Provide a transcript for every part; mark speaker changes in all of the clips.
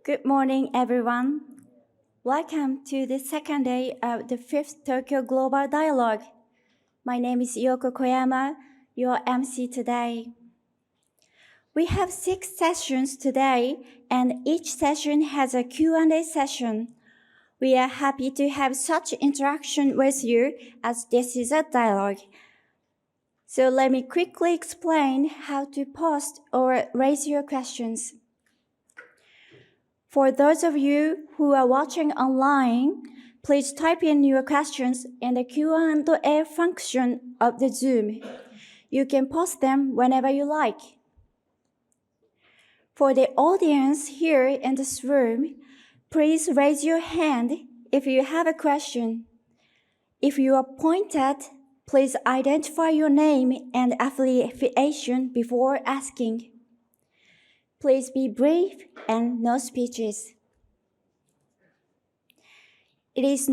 Speaker 1: Good morning, everyone. Welcome to the second day of the 5th Tokyo Global Dialogue. My name is Yoko Koyama, your MC today. We have 6 sessions today, and each session has a Q&A session. We are happy to have such interaction with you as this is a dialogue. So let me quickly explain how to post or raise your questions. For those of you who are watching online, please type in your questions in the Q&A function of the Zoom. You can post them whenever you like. For the audience here in this room, please raise your hand if you have a question. If you are pointed, please identify your name and affiliation before asking. Please be brief and no speeches. It is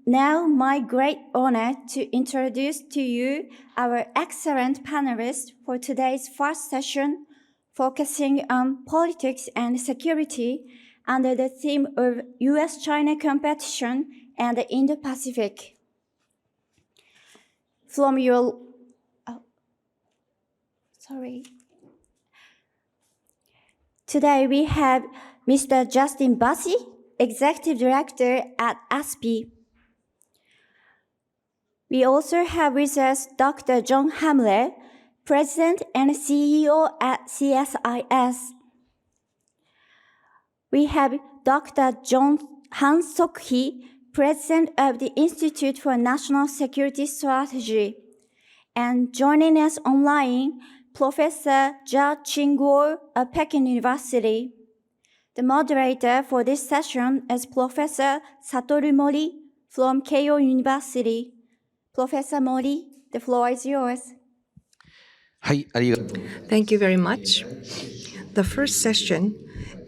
Speaker 1: now my great honor to introduce to you our excellent panelists for today's first session, focusing on politics and security under the theme of US-China competition and the Indo-Pacific. Today we have Mr. Justin Bassi, Executive Director at ASPI. We also have with us Dr. John Hamre, President and CEO at CSIS. We have Dr. Hans Sukhee, President of the Institute for National Security Strategy. And joining us online, Professor Jia Qingguo of Peking University. The moderator for this session is Professor Satoru Mori from Keio University. Professor Mori, the floor is yours.
Speaker 2: Thank you very much. The first session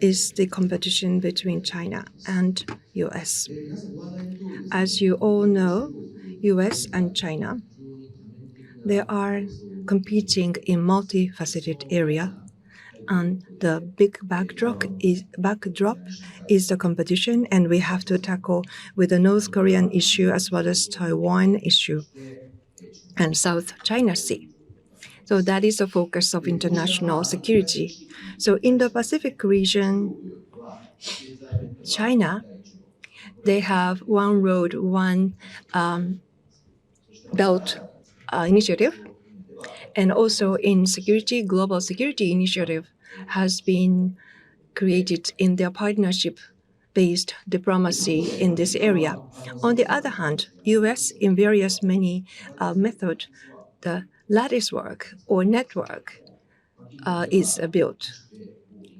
Speaker 2: is the competition between China and US. As you all know, US and China, they are competing in multifaceted area, and the big backdrop is the competition, and we have to tackle with the North Korean issue as well as Taiwan issue and South China Sea. So that is the focus of international security. So in the Pacific region, China, they have one road, one belt initiative. And also in security, global security initiative has been created in their partnership-based diplomacy in this area. On the other hand, US in various many methods, the lattice work or network is built.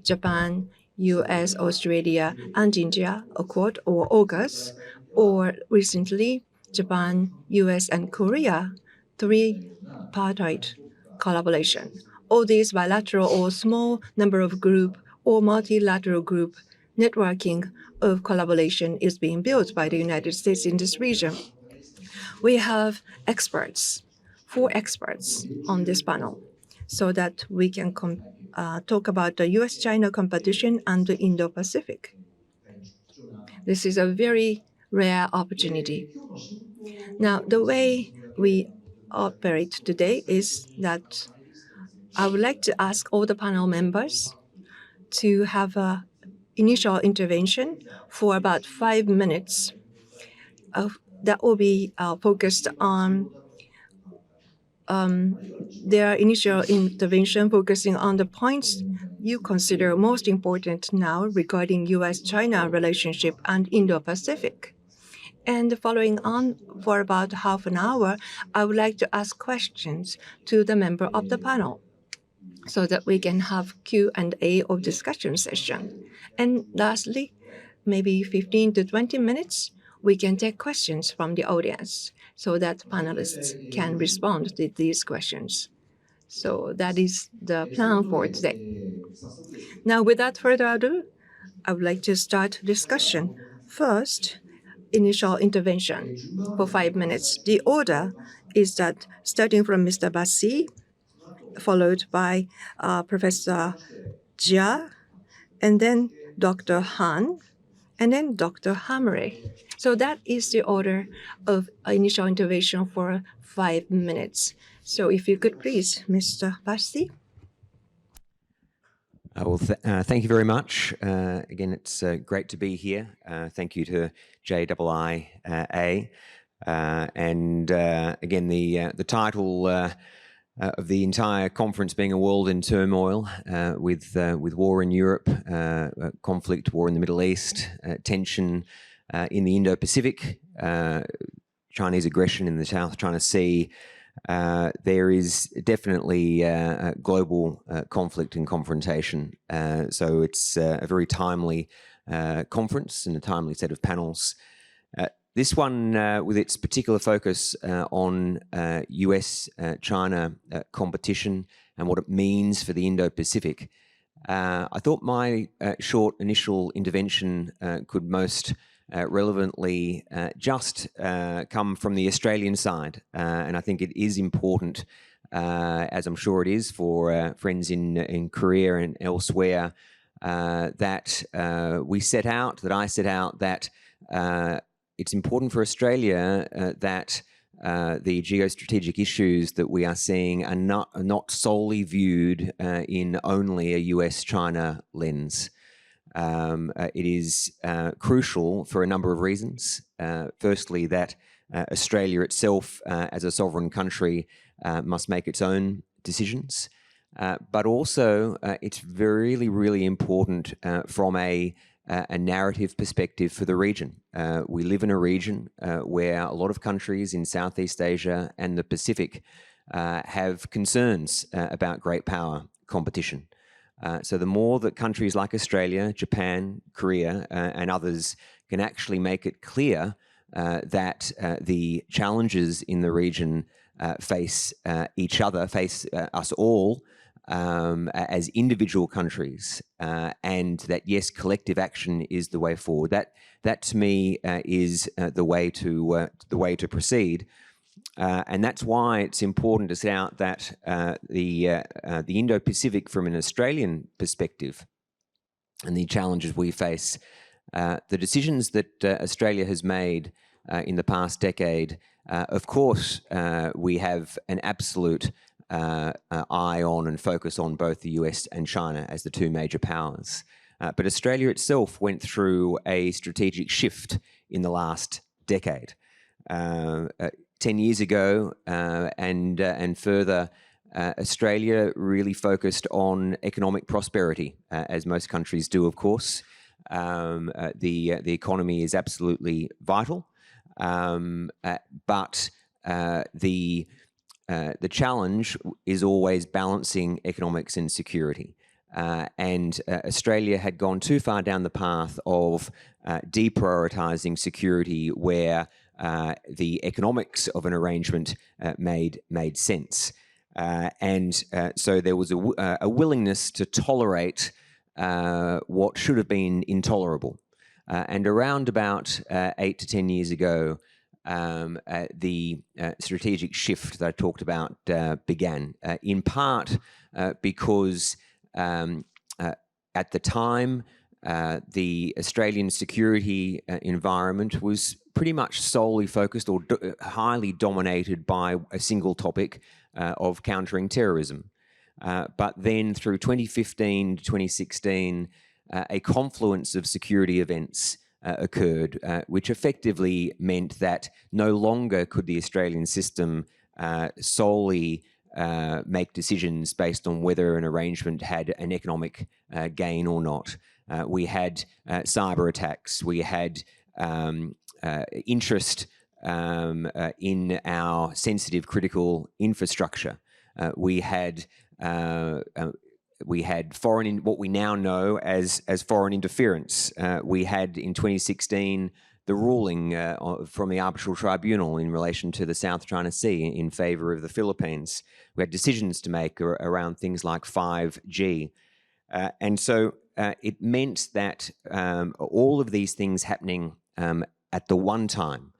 Speaker 2: Japan, US, Australia, and India Accord or AUKUS, or recently Japan, US, and Korea, three-party collaboration. All these bilateral or small number of group or multilateral group networking of collaboration is being built by the United States in this region. We have experts, 4 experts on this panel, so that we can talk about the US-China competition and the Indo-Pacific. This is a very rare opportunity. Now, the way we operate today is that I would like to ask all the panel members to have an initial intervention for about 5 minutes. That will be focused on their initial intervention, focusing on the points you consider most important now regarding US-China relationship and Indo-Pacific. And following on for about half an hour, I would like to ask questions to the member of the panel so that we can have Q&A or discussion session. And lastly, maybe 15 to 20 minutes, we can take questions from the audience so that panelists can respond to these questions. So that is the plan for today. Now, without further ado, I would like to start discussion. First, initial intervention for 5 minutes. The order is that starting from Mr. Bassi, followed by Professor Jia, and then Dr. Han, and then Dr. Hamre. So that is the order of initial intervention for 5 minutes. So if you could please, Mr. Bassi.
Speaker 3: Thank you very much. Again, it's great to be here. Thank you to JIIA. Again, the title of the entire conference being a world in turmoil with war in Europe, conflict, war in the Middle East, tension in the Indo-Pacific, Chinese aggression in the South China Sea. There is definitely global conflict and confrontation. So it's a very timely conference and a timely set of panels. This one, with its particular focus on US-China competition and what it means for the Indo-Pacific, I thought my short initial intervention could most relevantly just come from the Australian side. And I think it is important, as I'm sure it is for friends in Korea and elsewhere, that I set out that it's important for Australia that the geostrategic issues that we are seeing are not solely viewed in only a US-China lens. It is crucial for a number of reasons. Firstly, that Australia itself, as a sovereign country, must make its own decisions. But also, it's really, really important from a narrative perspective for the region. We live in a region where a lot of countries in Southeast Asia and the Pacific have concerns about great power competition. So the more that countries like Australia, Japan, Korea, and others can actually make it clear that the challenges in the region face each other, face us all as individual countries, and that yes, collective action is the way forward. That to me is the way to proceed. And that's why it's important to set out that the Indo-Pacific from an Australian perspective and the challenges we face, the decisions that Australia has made in the past decade, of course, we have an absolute eye on and focus on both the US and China as the two major powers. But Australia itself went through a strategic shift in the last decade. 10 years ago and further, Australia really focused on economic prosperity, as most countries do, of course. The economy is absolutely vital, but the challenge is always balancing economics and security. And Australia had gone too far down the path of deprioritising security where the economics of an arrangement made sense. So there was a willingness to tolerate what should have been intolerable. And around about 8 to 10 years ago, the strategic shift that I talked about began, in part because at the time, the Australian security environment was pretty much solely focused or highly dominated by a single topic of countering terrorism. But then through 2015 to 2016, a confluence of security events occurred, which effectively meant that no longer could the Australian system solely make decisions based on whether an arrangement had an economic gain or not. We had cyber attacks, we had interest in our sensitive critical infrastructure. We had what we now know as foreign interference. We had in 2016 the ruling from the arbitral tribunal in relation to the South China Sea in favour of the Philippines. We had decisions to make around things like 5G. And so it meant that all of these things happening at the one time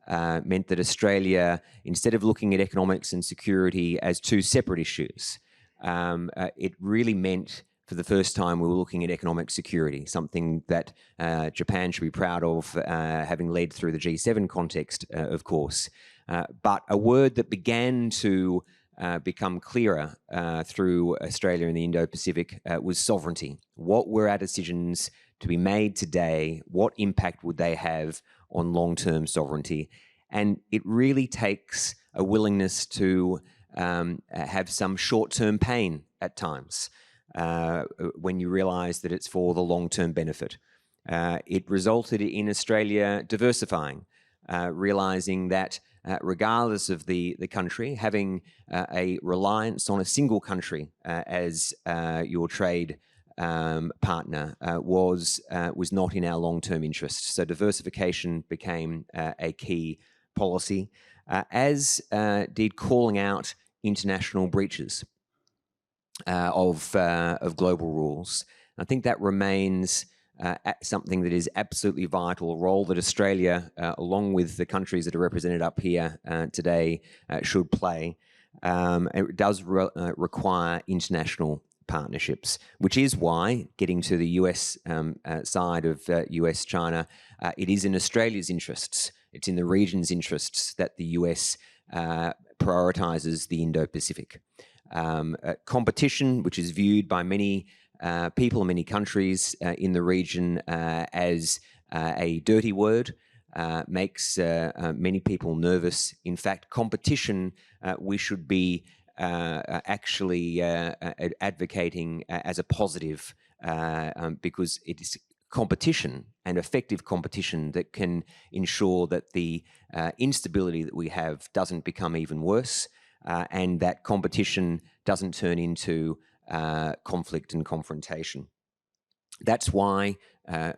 Speaker 3: meant that Australia, instead of looking at economics and security as two separate issues, it really meant for the first time, we were looking at economic security, something that Japan should be proud of, having led through the G7 context, of course. But a word that began to become clearer through Australia and the Indo-Pacific was sovereignty. What were our decisions to be made today? What impact would they have on long-term sovereignty? And it really takes a willingness to have some short-term pain at times when you realise that it's for the long-term benefit. It resulted in Australia diversifying, realising that regardless of the country, having a reliance on a single country as your trade partner was not in our long-term interest. So diversification became a key policy, as did calling out international breaches of global rules. I think that remains something that is absolutely vital, a role that Australia, along with the countries that are represented up here today, should play. It does require international partnerships, which is why, getting to the US side of US-China, it is in Australia's interests, it's in the region's interests that the US prioritises the Indo-Pacific. Competition, which is viewed by many people in many countries in the region as a dirty word, makes many people nervous. In fact, competition we should be actually advocating as a positive because it is competition and effective competition that can ensure that the instability that we have doesn't become even worse, and that competition doesn't turn into conflict and confrontation. That's why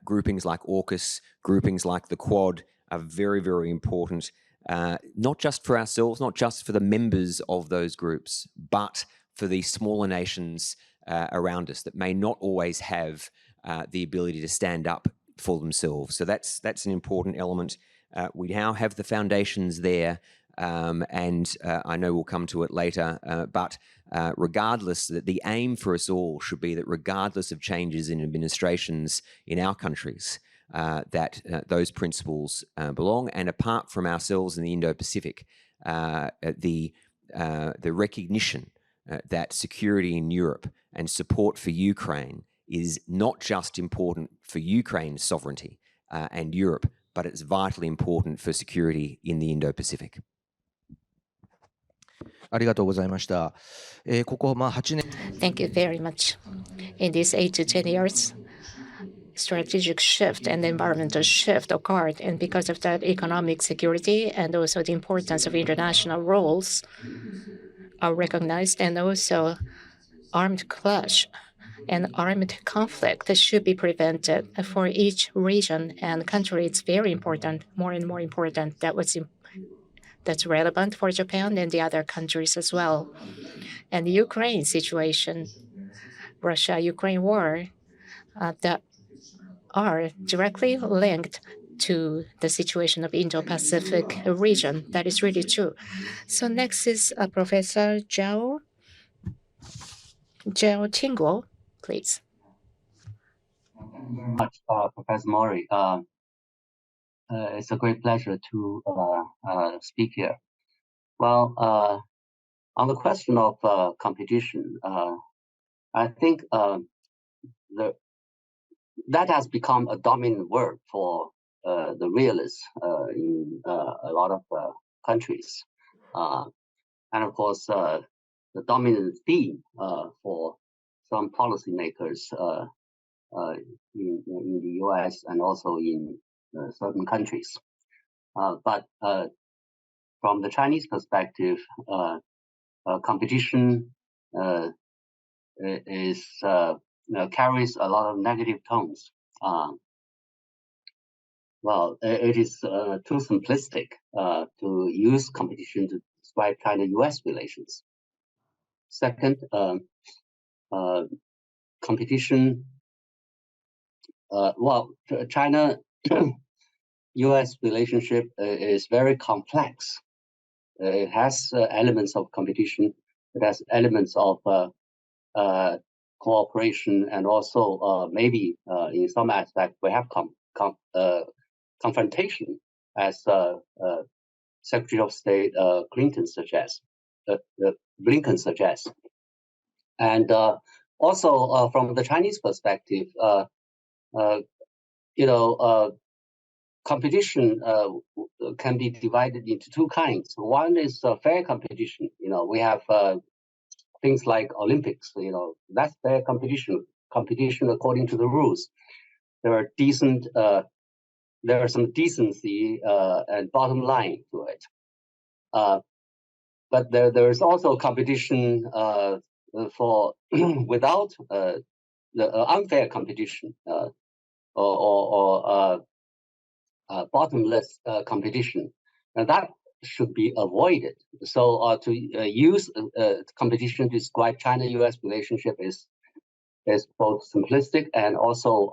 Speaker 3: groupings like AUKUS, groupings like the Quad are very, very important, not just for ourselves, not just for the members of those groups, but for the smaller nations around us that may not always have the ability to stand up for themselves. So that's an important element. We now have the foundations there, and I know we'll come to it later, but regardless, the aim for us all should be that regardless of changes in administrations in our countries, that those principles belong. And apart from ourselves in the Indo-Pacific, the recognition that security in Europe and support for Ukraine is not just important for Ukraine's sovereignty and Europe, but it's vitally important for security in the Indo-Pacific.
Speaker 4: ありがとうございました。ここ8年
Speaker 5: Thank you very much. In these 8 to 10 years, strategic shift and environmental shift occurred, and because of that, economic security and also the importance of international roles are recognized, and also armed clash and armed conflict should be prevented for each region and country. It's very important, more and more important. That's relevant for Japan and the other countries as well. And the Ukraine situation, Russia-Ukraine war, that are directly linked to the situation of Indo-Pacific region. That is really true. So next is Professor Jia Qingguo, please.
Speaker 6: Thank you very much, Professor Mori. It's a great pleasure to speak here. Well, on the question of competition, I think that has become a dominant word for the realists in a lot of countries. And of course, the dominant theme for some policymakers in the US and also in certain countries. But from the Chinese perspective, competition carries a lot of negative tones. Well, it is too simplistic to use competition to describe China-US relations. Second, competition, well, China-US relationship is very complex. It has elements of competition. It has elements of cooperation, and also maybe in some aspect we have confrontation, as Secretary of State Blinken suggests. And also from the Chinese perspective, competition can be divided into two kinds. One is fair competition. We have things like Olympics. That's fair competition. Competition according to the rules. There are some decency and bottom line to it. But there is also competition for without the unfair competition or bottomless competition, and that should be avoided. So to use competition to describe China-U.S. relationship is both simplistic and also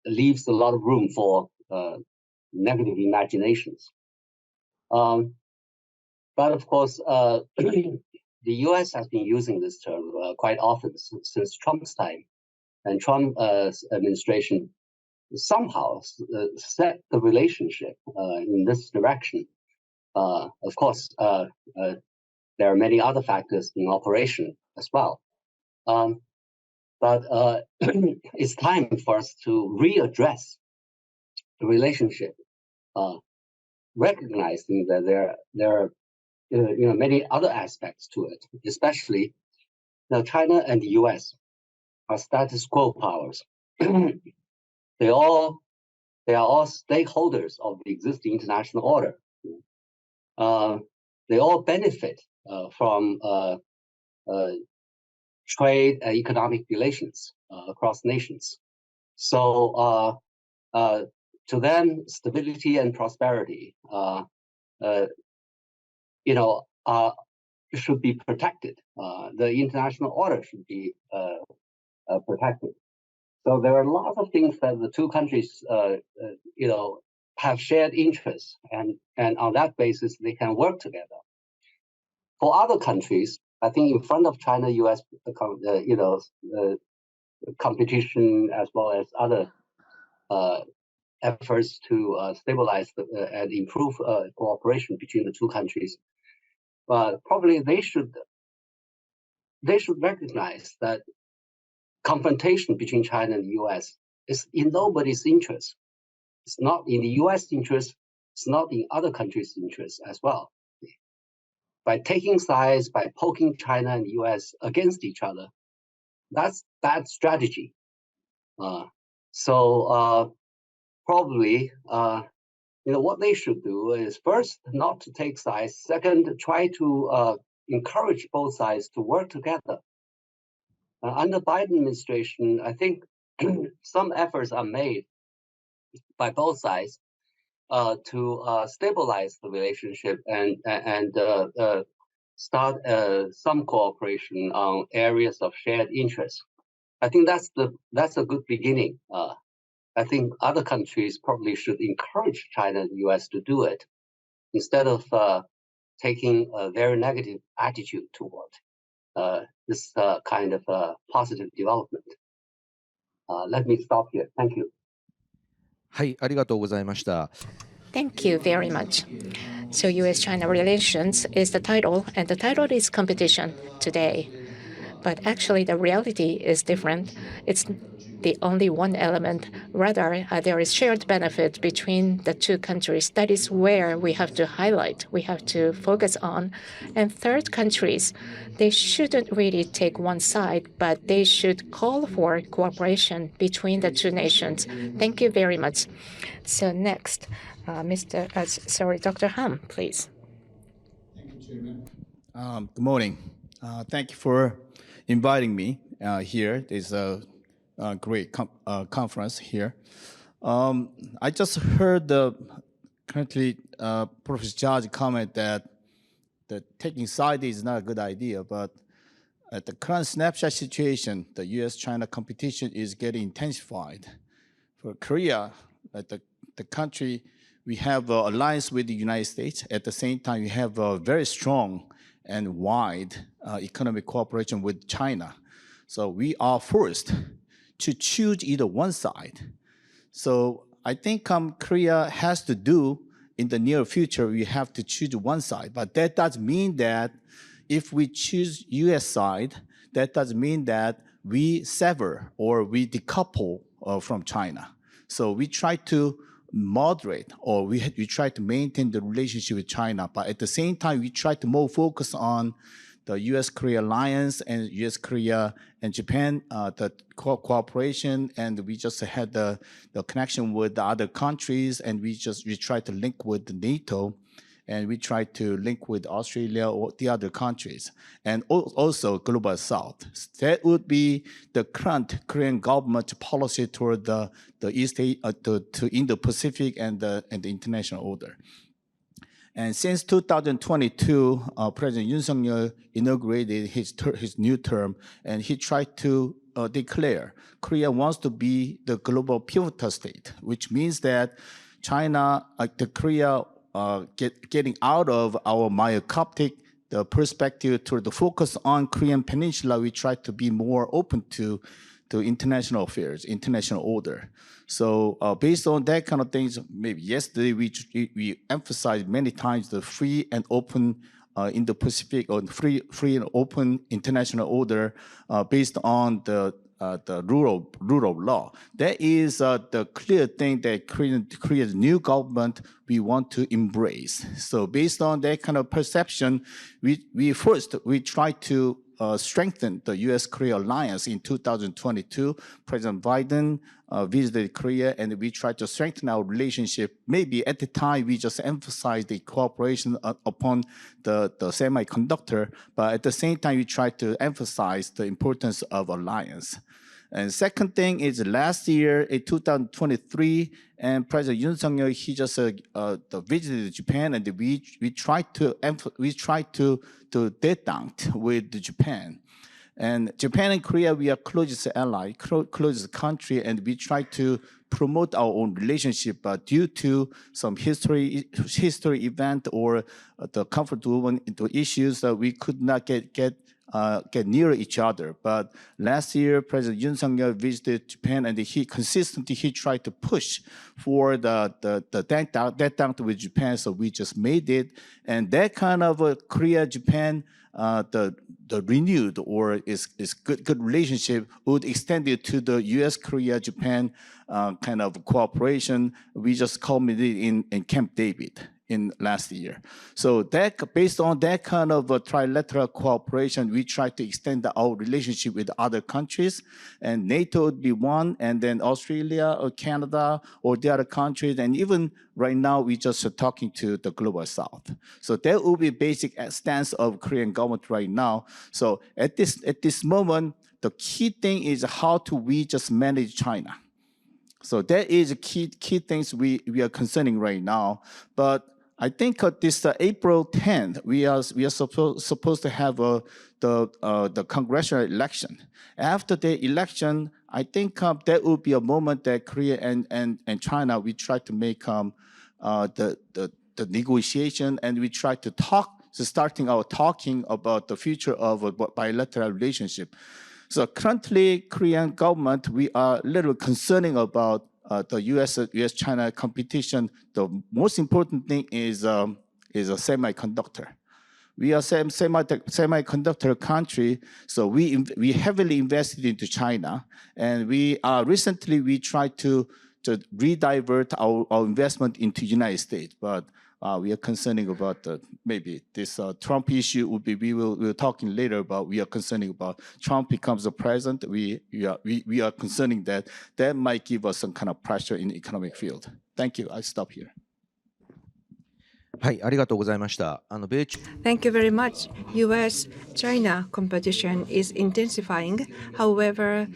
Speaker 6: leaves a lot of room for negative imaginations. But of course, the U.S. has been using this term quite often since Trump's time, and Trump's administration somehow set the relationship in this direction. Of course, there are many other factors in operation as well. But it's time for us to readdress the relationship, recognizing that there are many other aspects to it, especially now China and the US are status quo powers. They are all stakeholders of the existing international order. They all benefit from trade and economic relations across nations. So to them, stability and prosperity should be protected. The international order should be protected. So there are lots of things that the two countries, have shared interests, and on that basis they can work together. For other countries, I think in front of China-U.S. Competition as well as other efforts to stabilize and improve cooperation between the two countries, probably they should recognize that confrontation between China and the U.S. is in nobody's interest. It's not in the U.S. interest. It's not in other countries' interest as well. By taking sides, by poking China and the U.S. against each other, that's bad strategy. So probably, what they should do is first not to take sides. Second, try to encourage both sides to work together. Under Biden administration, I think some efforts are made by both sides to stabilize the relationship and start some cooperation on areas of shared interest. I think that's a good beginning. I think other countries probably should encourage China and the U.S. to do it instead of taking a very negative attitude toward this kind of positive development. Let me stop here. Thank you.
Speaker 4: はい、ありがとうございました。
Speaker 5: Thank you very much. So U.S.-China relations is the title, and the title is competition today. But actually, the reality is different. It's the only one element. Rather, there is shared benefit between the two countries. That is where we have to highlight, we have to focus on. And third countries, they shouldn't really take one side, but they should call for cooperation between the two nations. Thank you very much. So next, Dr. Ham, please.
Speaker 7: Thank you, Chairman. Good morning. Thank you for inviting me here. It's a great conference here. I just heard currently Professor Jia comment that taking sides is not a good idea, but at the current snapshot situation, the U.S.-China competition is getting intensified. For Korea, the country, we have an alliance with the United States. At the same time, we have a very strong and wide economic cooperation with China. So we are forced to choose either one side. So I think Korea has to do in the near future, we have to choose one side. But that does mean that if we choose US side, that does mean that we sever or we decouple from China. So we try to moderate or we try to maintain the relationship with China, but at the same time, we try to more focus on the US-Korea alliance and US-Korea and Japan, the cooperation, and we just had the connection with the other countries, and we try to link with NATO, and we try to link with Australia or the other countries, and also Global South. That would be the current Korean government policy toward the East to Indo-Pacific and the international order. And since 2022, President Yoon Suk-yeol inaugurated his new term, and he tried to declare Korea wants to be the global pivotal state, which means that China, Korea, getting out of our myopic the perspective to the focus on Korean Peninsula, we try to be more open to international affairs, international order. So based on that kind of things, maybe yesterday we emphasized many times the free and open Indo-Pacific or free and open international order based on the rule of law. That is the clear thing that Korea's new government we want to embrace. So based on that kind of perception, we try to strengthen the U.S.-Korea alliance in 2022. President Biden visited Korea, and we tried to strengthen our relationship. Maybe at the time, we just emphasized the cooperation upon the semiconductor, but at the same time, we tried to emphasize the importance of alliance. And second thing is last year in 2023, and President Yoon Suk-yeol, he just visited Japan, and we tried to detente with Japan. And Japan and Korea, we are closest ally, closest country, and we try to promote our own relationship, but due to some history event or the conflict into issues that we could not get near each other. But last year, President Yoon Suk-yeol visited Japan, and he consistently tried to push for the detente with Japan. So we just made it, and that kind of Korea-Japan, the renewed or is good relationship would extend it to the U.S.-Korea-Japan kind of cooperation. We just culminated in Camp David in last year. So that based on that kind of trilateral cooperation, we try to extend our relationship with other countries, and NATO would be one, and then Australia or Canada or the other countries, and even right now we just talking to the Global South. So that will be basic stance of Korean government right now. So at this moment, the key thing is how do we just manage China. So that is key things we are concerning right now. But I think this April 10th, we are supposed to have the congressional election. After the election, I think that will be a moment that Korea and China, we try to make the negotiation, and we try to starting our talking about the future of a bilateral relationship. So currently, Korean government, we are a little concerning about the U.S.-China competition. The most important thing is a semiconductor. We are semiconductor country, so we heavily invested into China, and we tried to redivert our investment into United States, but we are concerning about maybe this Trump issue would be, we're talking later about, we are concerning about Trump becomes the president. We are concerning that might give us some kind of pressure in the economic field. Thank you. I stop here.
Speaker 4: はい、ありがとうございました。米中
Speaker 2: Thank you very much. U.S.-China competition is intensifying. However,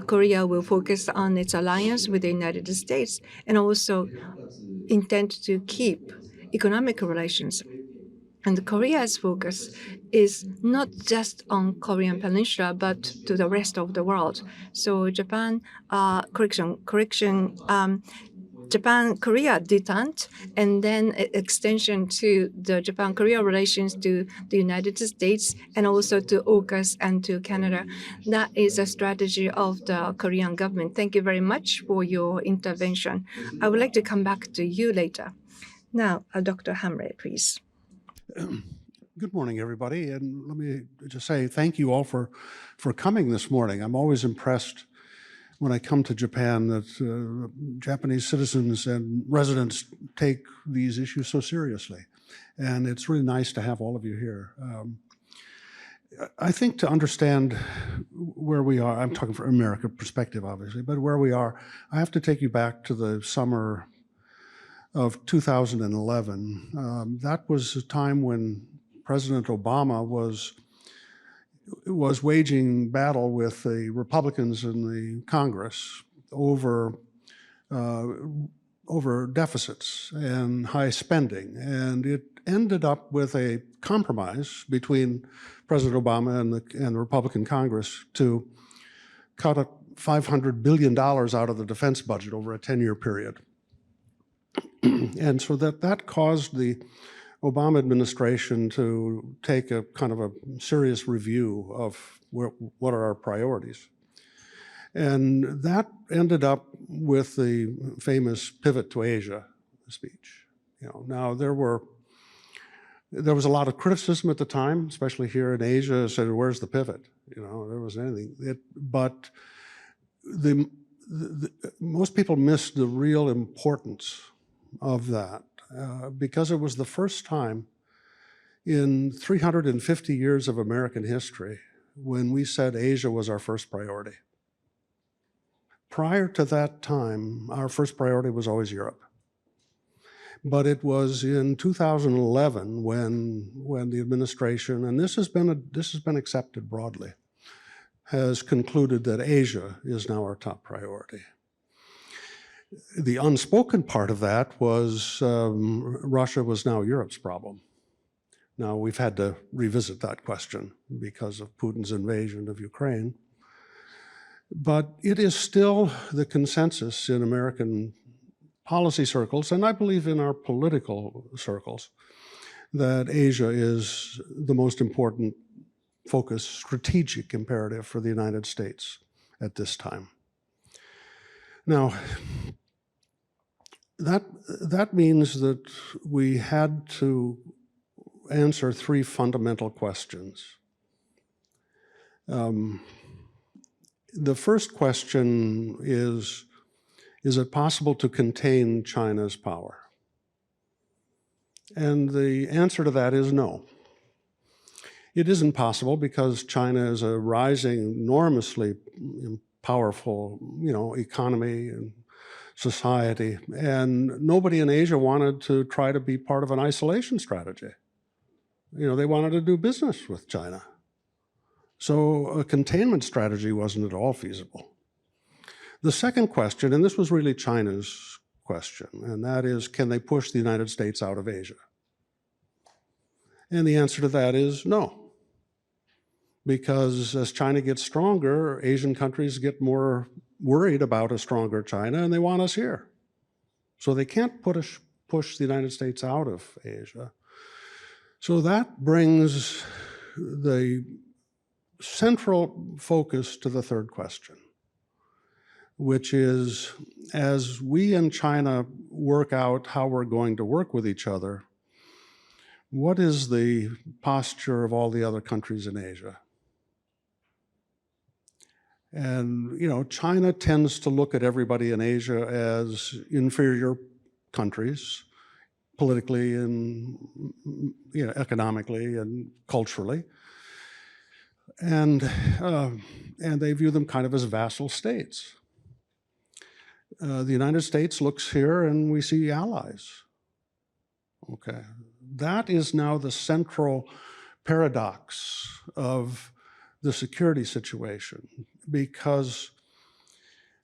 Speaker 2: Korea will focus on its alliance with the United States and also intend to keep economic relations. And Korea's focus is not just on Korean Peninsula, but to the rest of the world. So Japan, Japan-Korea detente, and then extension to the Japan-Korea relations to the United States, and also to AUKUS and to Canada. That is a strategy of the Korean government. Thank you very much for your intervention. I would like to come back to you later. Now, Dr. Hamre, please.
Speaker 8: Good morning, everybody, and let me just say thank you all for coming this morning. I'm always impressed when I come to Japan that Japanese citizens and residents take these issues so seriously, and it's really nice to have all of you here. I think to understand where we are, I'm talking from American perspective, obviously, but where we are, I have to take you back to the summer of 2011. That was a time when President Obama was waging battle with the Republicans in the Congress over deficits and high spending, and it ended up with a compromise between President Obama and the Republican Congress to cut $500 billion out of the defense budget over a 10-year period. And so that caused the Obama administration to take a kind of a serious review of what are our priorities. And that ended up with the famous pivot to Asia speech. Now there was a lot of criticism at the time, especially here in Asia, said, where's the pivot? There wasn't anything. But most people missed the real importance of that because it was the first time in 350 years of American history when we said Asia was our first priority. Prior to that time, our first priority was always Europe. But it was in 2011 when the administration, and this has been accepted broadly, has concluded that Asia is now our top priority. The unspoken part of that was Russia was now Europe's problem. Now, we've had to revisit that question because of Putin's invasion of Ukraine. But it is still the consensus in American policy circles, and I believe in our political circles, that Asia is the most important focus, strategic imperative for the United States at this time. Now, that means that we had to answer three fundamental questions. The first question is it possible to contain China's power? And the answer to that is no. It isn't possible because China is a rising, enormously powerful, economy and society, and nobody in Asia wanted to try to be part of an isolation strategy. They wanted to do business with China. So a containment strategy wasn't at all feasible. The second question, and this was really China's question, and that is, can they push the United States out of Asia? And the answer to that is no. Because as China gets stronger, Asian countries get more worried about a stronger China, and they want us here. So they can't push the United States out of Asia. So that brings the central focus to the third question, which is, as we and China work out how we're going to work with each other, what is the posture of all the other countries in Asia? And, China tends to look at everybody in Asia as inferior countries, politically and economically and culturally. And they view them kind of as vassal states. The United States looks here and we see allies. Okay, that is now the central paradox of the security situation, because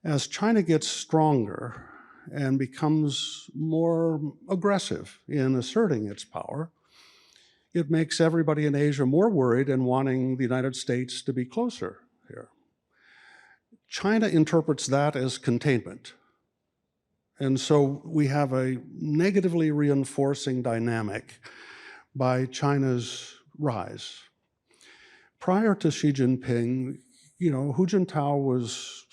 Speaker 8: as China gets stronger and becomes more aggressive in asserting its power, it makes everybody in Asia more worried and wanting the United States to be closer here. China interprets that as containment. And so we have a negatively reinforcing dynamic by China's rise. Prior to Xi Jinping, Hu Jintao was,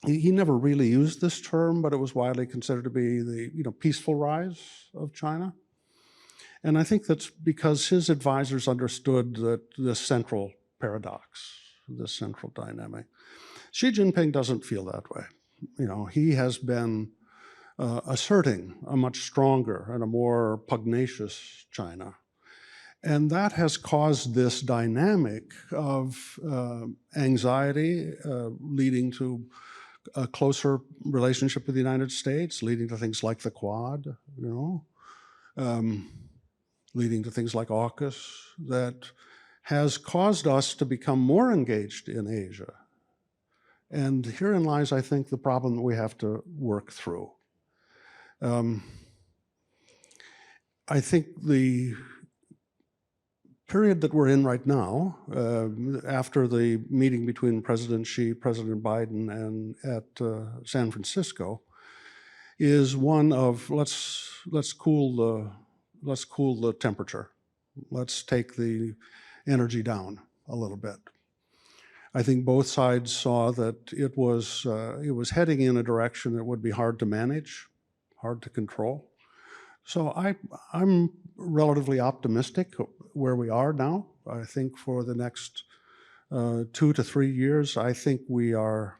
Speaker 8: he never really used this term, but it was widely considered to be the peaceful rise of China. And I think that's because his advisors understood that this central paradox, this central dynamic. Xi Jinping doesn't feel that way. He has been asserting a much stronger and a more pugnacious China. And that has caused this dynamic of anxiety leading to a closer relationship with the United States, leading to things like the Quad, leading to things like AUKUS, that has caused us to become more engaged in Asia. And herein lies, I think, the problem that we have to work through. I think the period that we're in right now, after the meeting between President Xi, President Biden, and at San Francisco, is one of let's cool the temperature. Let's take the energy down a little bit. I think both sides saw that it was heading in a direction that would be hard to manage, hard to control. So I'm relatively optimistic where we are now. I think for the next 2 to 3 years, I think we are.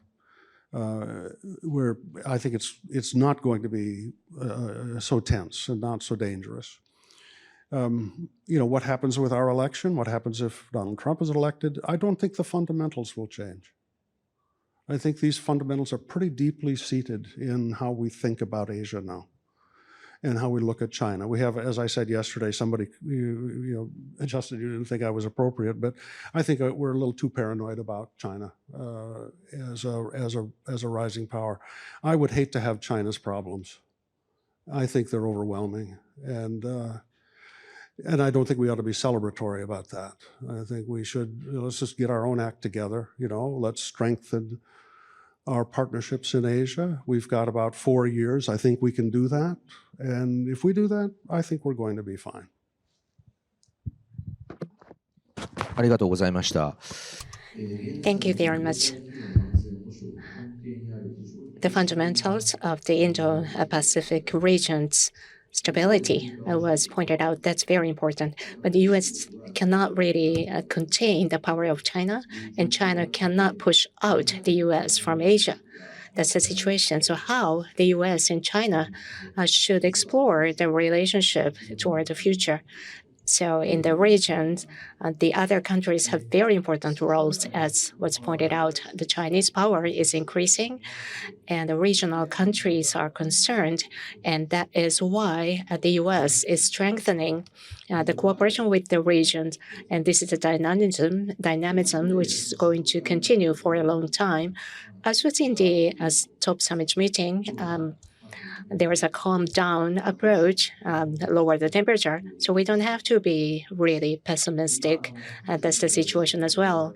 Speaker 8: I think it's not going to be so tense and not so dangerous. What happens with our election? What happens if Donald Trump is elected? I don't think the fundamentals will change. I think these fundamentals are pretty deeply seated in how we think about Asia now and how we look at China. We have, as I said yesterday, somebody, Justin, you didn't think I was appropriate, but I think we're a little too paranoid about China as a rising power. I would hate to have China's problems. I think they're overwhelming, and I don't think we ought to be celebratory about that. I think we should, let's just get our own act together, let's strengthen our partnerships in Asia. We've got about 4 years. I think we can do that. And if we do that, I think we're going to be fine.
Speaker 4: ありがとうございました。
Speaker 5: Thank you very much. The fundamentals of the Indo-Pacific region's stability was pointed out. That's very important. But the U.S. cannot really contain the power of China, and China cannot push out the U.S. from Asia. That's the situation. So how the U.S. and China should explore the relationship toward the future. So in the region, the other countries have very important roles, as was pointed out. The Chinese power is increasing, and the regional countries are concerned, and that is why the U.S. is strengthening the cooperation with the regions, and this is a dynamism which is going to continue for a long time. As was in the top summit meeting, there was a calm down approach, lower the temperature. So we don't have to be really pessimistic. That's the situation as well.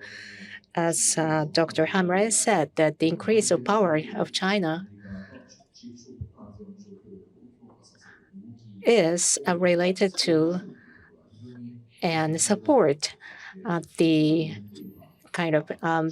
Speaker 5: As Dr. Hamre said, that the increase of power of China is related to and support the kind of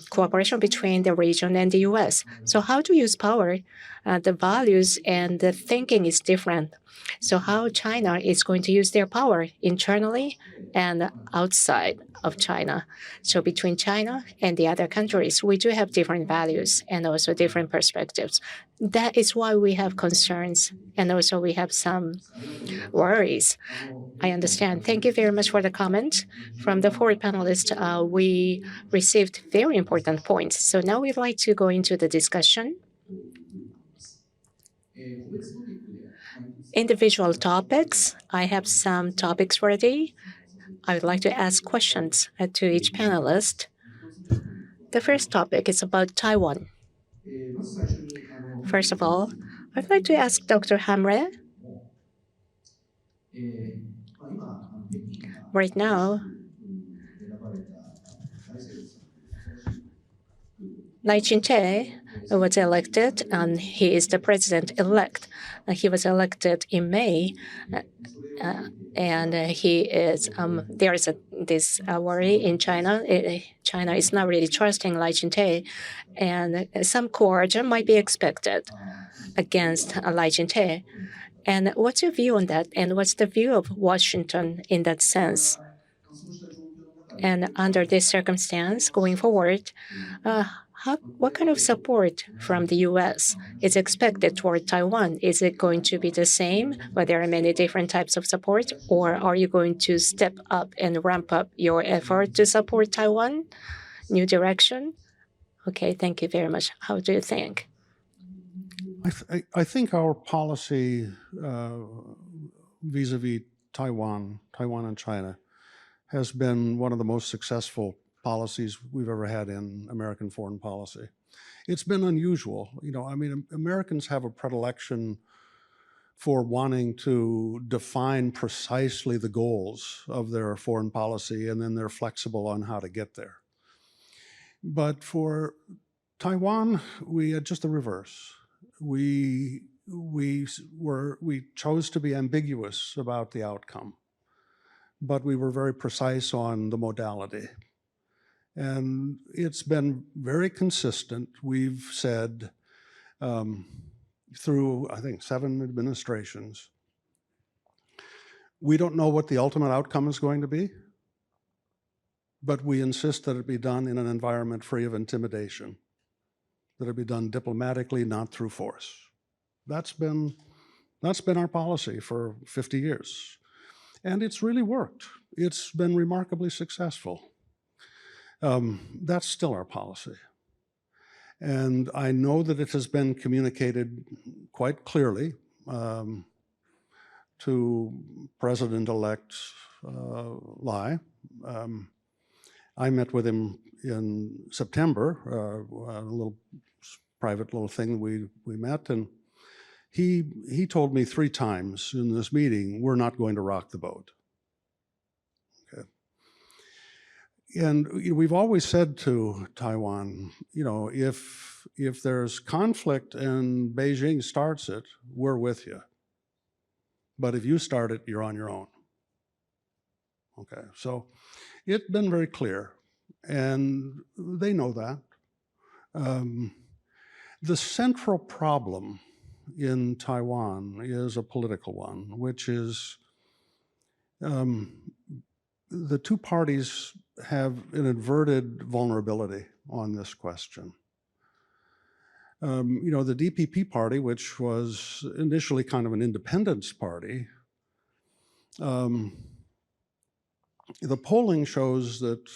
Speaker 5: cooperation between the region and the U.S. So how to use power, the values and the thinking is different. So how China is going to use their power internally and outside of China. So between China and the other countries, we do have different values and also different perspectives. That is why we have concerns, and also we have some worries. I understand. Thank you very much for the comment. From the four panelists, we received very important points. So now we'd like to go into the discussion. Individual topics. I have some topics ready. I would like to ask questions to each panelist. The first topic is about Taiwan. First of all, I'd like to ask Dr. Hamre. Right now, Lai Ching-te was elected, and he is the president-elect. He was elected in May, and he is. There is this worry in China. China is not really trusting Lai Ching-te, and some coercion might be expected against Lai Ching-te. And what's your view on that? And what's the view of Washington in that sense? And under this circumstance, going forward, what kind of support from the U.S. is expected toward Taiwan? Is it going to be the same, where there are many different types of support, or are you going to step up and ramp up your effort to support Taiwan? New direction? Okay, thank you very much. How do you think?
Speaker 8: I think our policy vis-a-vis Taiwan and China has been one of the most successful policies we've ever had in American foreign policy. It's been unusual. I mean, Americans have a predilection for wanting to define precisely the goals of their foreign policy, and then they're flexible on how to get there. But for Taiwan, we had just the reverse. We chose to be ambiguous about the outcome, but we were very precise on the modality. And it's been very consistent. We've said through, I think, 7 administrations, we don't know what the ultimate outcome is going to be, but we insist that it be done in an environment free of intimidation, that it be done diplomatically, not through force. That's been our policy for 50 years. And it's really worked. It's been remarkably successful. That's still our policy. And I know that it has been communicated quite clearly to President-elect Lai. I met with him in September, a little private little thing we met, and he told me 3 times in this meeting, we're not going to rock the boat. Okay. And we've always said to Taiwan, if there's conflict and Beijing starts it, we're with you. But if you start it, you're on your own. Okay, so it's been very clear, and they know that. The central problem in Taiwan is a political one, which is the 2 parties have an inverted vulnerability on this question. The DPP party, which was initially kind of an independence party, the polling shows that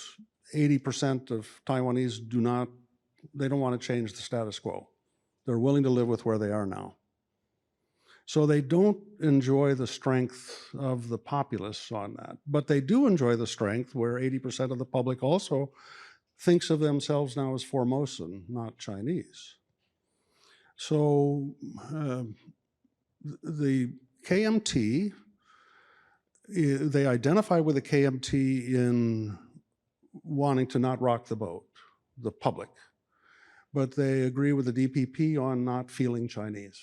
Speaker 8: 80% of Taiwanese don't want to change the status quo. They're willing to live with where they are now. So they don't enjoy the strength of the populace on that, but they do enjoy the strength where 80% of the public also thinks of themselves now as Formosan, not Chinese. So the KMT, they identify with the KMT in wanting to not rock the boat, the public, but they agree with the DPP on not feeling Chinese.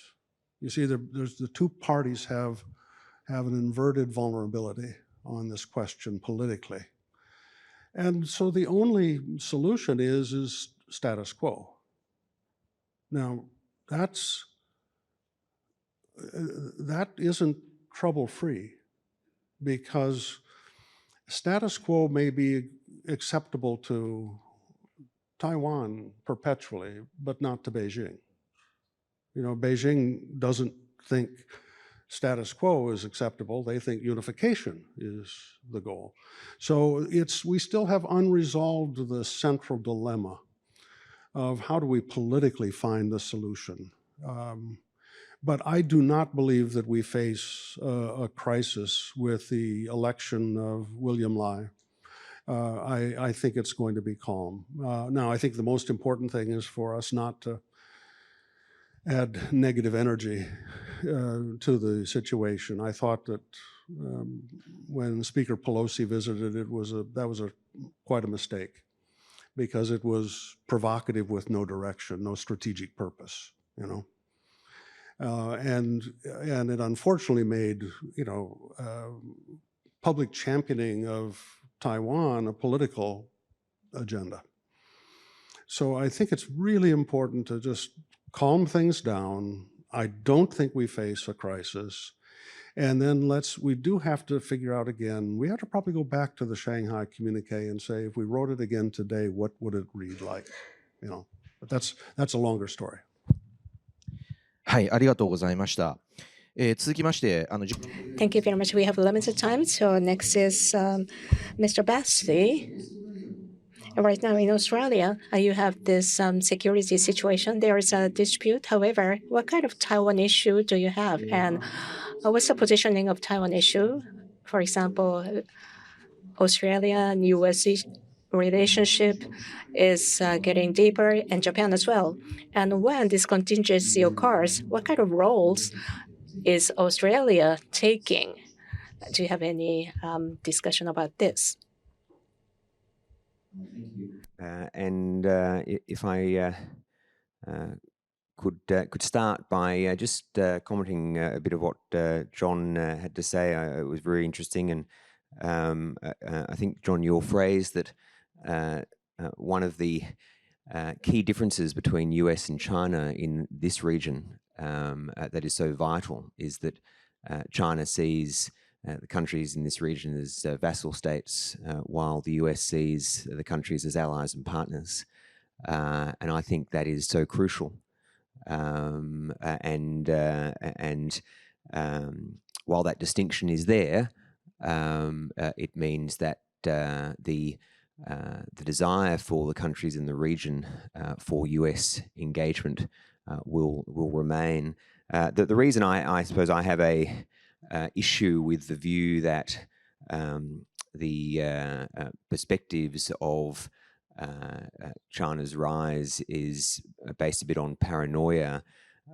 Speaker 8: You see, there's the 2 parties have an inverted vulnerability on this question politically. And so the only solution is status quo. Now, that isn't trouble-free, because status quo may be acceptable to Taiwan perpetually, but not to Beijing. Beijing doesn't think status quo is acceptable. They think unification is the goal. So we still have unresolved the central dilemma of how do we politically find the solution. But I do not believe that we face a crisis with the election of William Lai. I think it's going to be calm. Now, I think the most important thing is for us not to add negative energy to the situation. I thought that when Speaker Pelosi visited, that was quite a mistake, because it was provocative with no direction, no strategic purpose, you know. And it unfortunately made, you know, public championing of Taiwan a political agenda. So I think it's really important to just calm things down. I don't think we face a crisis. And then we do have to figure out again, we have to probably go back to the Shanghai communique and say, if we wrote it again today, what would it read like? You know, but that's a longer story.
Speaker 4: はい、ありがとうございました。続きまして、
Speaker 5: Thank you very much. We have limited time. So next is Mr. Bassi. Right now in Australia, you have this security situation. There is a dispute. However, what kind of Taiwan issue do you have? And what's the positioning of Taiwan issue? For example, Australia and US relationship is getting deeper, and Japan as well. And when this contingency occurs, what kind of roles is Australia taking? Do you have any discussion about this?
Speaker 3: And if I could start by just commenting a bit of what John had to say. It was very interesting, and I think, John, your phrase that one of the key differences between US and China in this region that is so vital is that China sees the countries in this region as vassal states, while the US sees the countries as allies and partners. And I think that is so crucial. And while that distinction is there, it means that the desire for the countries in the region for US engagement will remain. The reason I suppose I have a issue with the view that the perspectives of China's rise is based a bit on paranoia.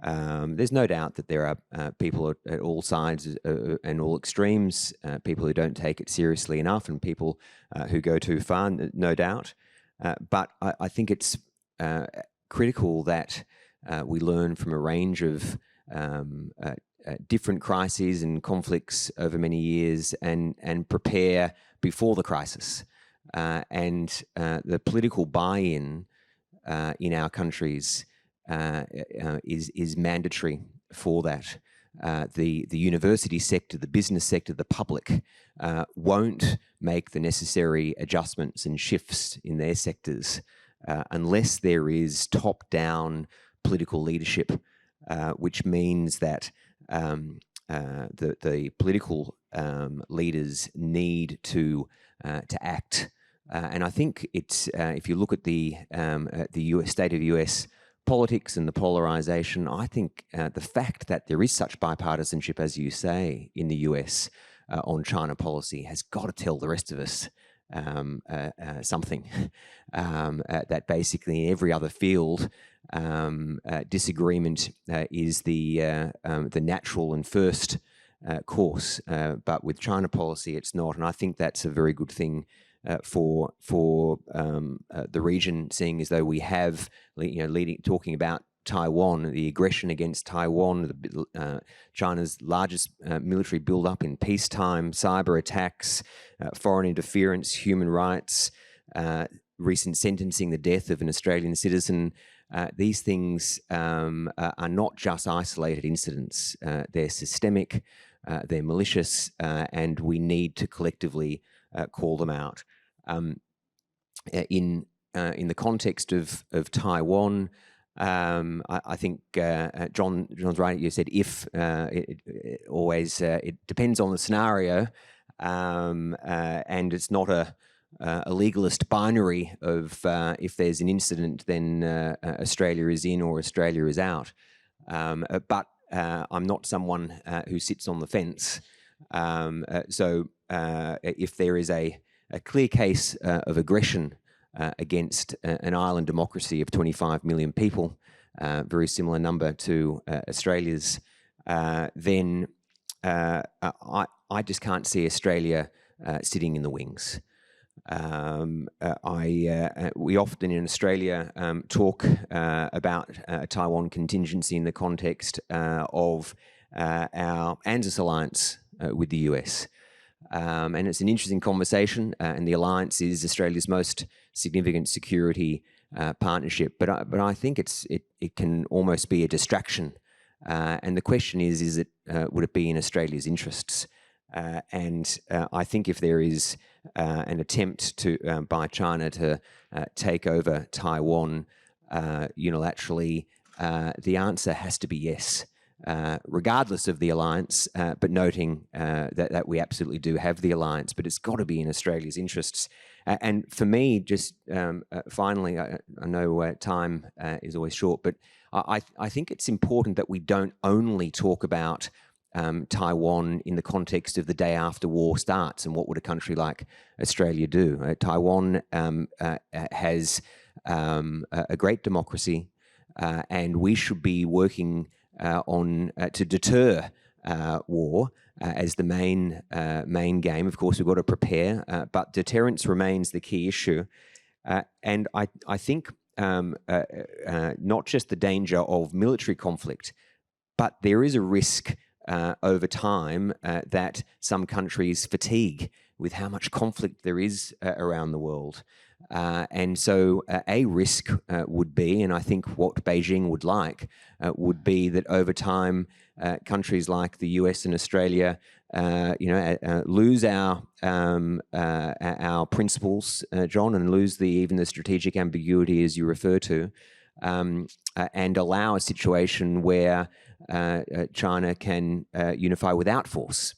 Speaker 3: There's no doubt that there are people at all sides and all extremes, people who don't take it seriously enough and people who go too far, no doubt. But I think it's critical that we learn from a range of different crises and conflicts over many years and prepare before the crisis. And the political buy-in in our countries is mandatory for that. The university sector, the business sector, the public won't make the necessary adjustments and shifts in their sectors unless there is top-down political leadership, which means that the political leaders need to act. And I think it's if you look at the US state of US politics and the polarization, I think the fact that there is such bipartisanship, as you say, in the US on China policy has got to tell the rest of us something. That basically in every other field, disagreement is the natural and first course, but with China policy, it's not. And I think that's a very good thing for the region, seeing as though we have, talking about Taiwan, the aggression against Taiwan, China's largest military build-up in peacetime, cyber attacks, foreign interference, human rights, recent sentencing, the death of an Australian citizen. These things are not just isolated incidents. They're systemic, they're malicious, and we need to collectively call them out. In the context of Taiwan, I think John's right. You said if it depends on the scenario, and it's not a legalist binary of if there's an incident, then Australia is in or Australia is out. But I'm not someone who sits on the fence. So if there is a clear case of aggression against an island democracy of 25 million people, very similar number to Australia's, then I just can't see Australia sitting in the wings. We often in Australia talk about Taiwan contingency in the context of our ANZUS alliance with the US. And it's an interesting conversation, and the alliance is Australia's most significant security partnership. But I think it can almost be a distraction. And the question is it would it be in Australia's interests? And I think if there is an attempt to by China to take over Taiwan unilaterally, the answer has to be yes. Regardless of the alliance, but noting that we absolutely do have the alliance, but it's got to be in Australia's interests. And for me, just finally, I know time is always short, but I think it's important that we don't only talk about Taiwan in the context of the day after war starts and what would a country like Australia do. Taiwan has a great democracy, and we should be working to deter war as the main game. Of course, we've got to prepare, but deterrence remains the key issue. And I think not just the danger of military conflict, but there is a risk over time that some countries fatigue with how much conflict there is around the world. And so a risk would be, and I think what Beijing would like, would be that over time, countries like the US and Australia, lose our principles, John, and lose even the strategic ambiguity as you refer to, and allow a situation where China can unify without force.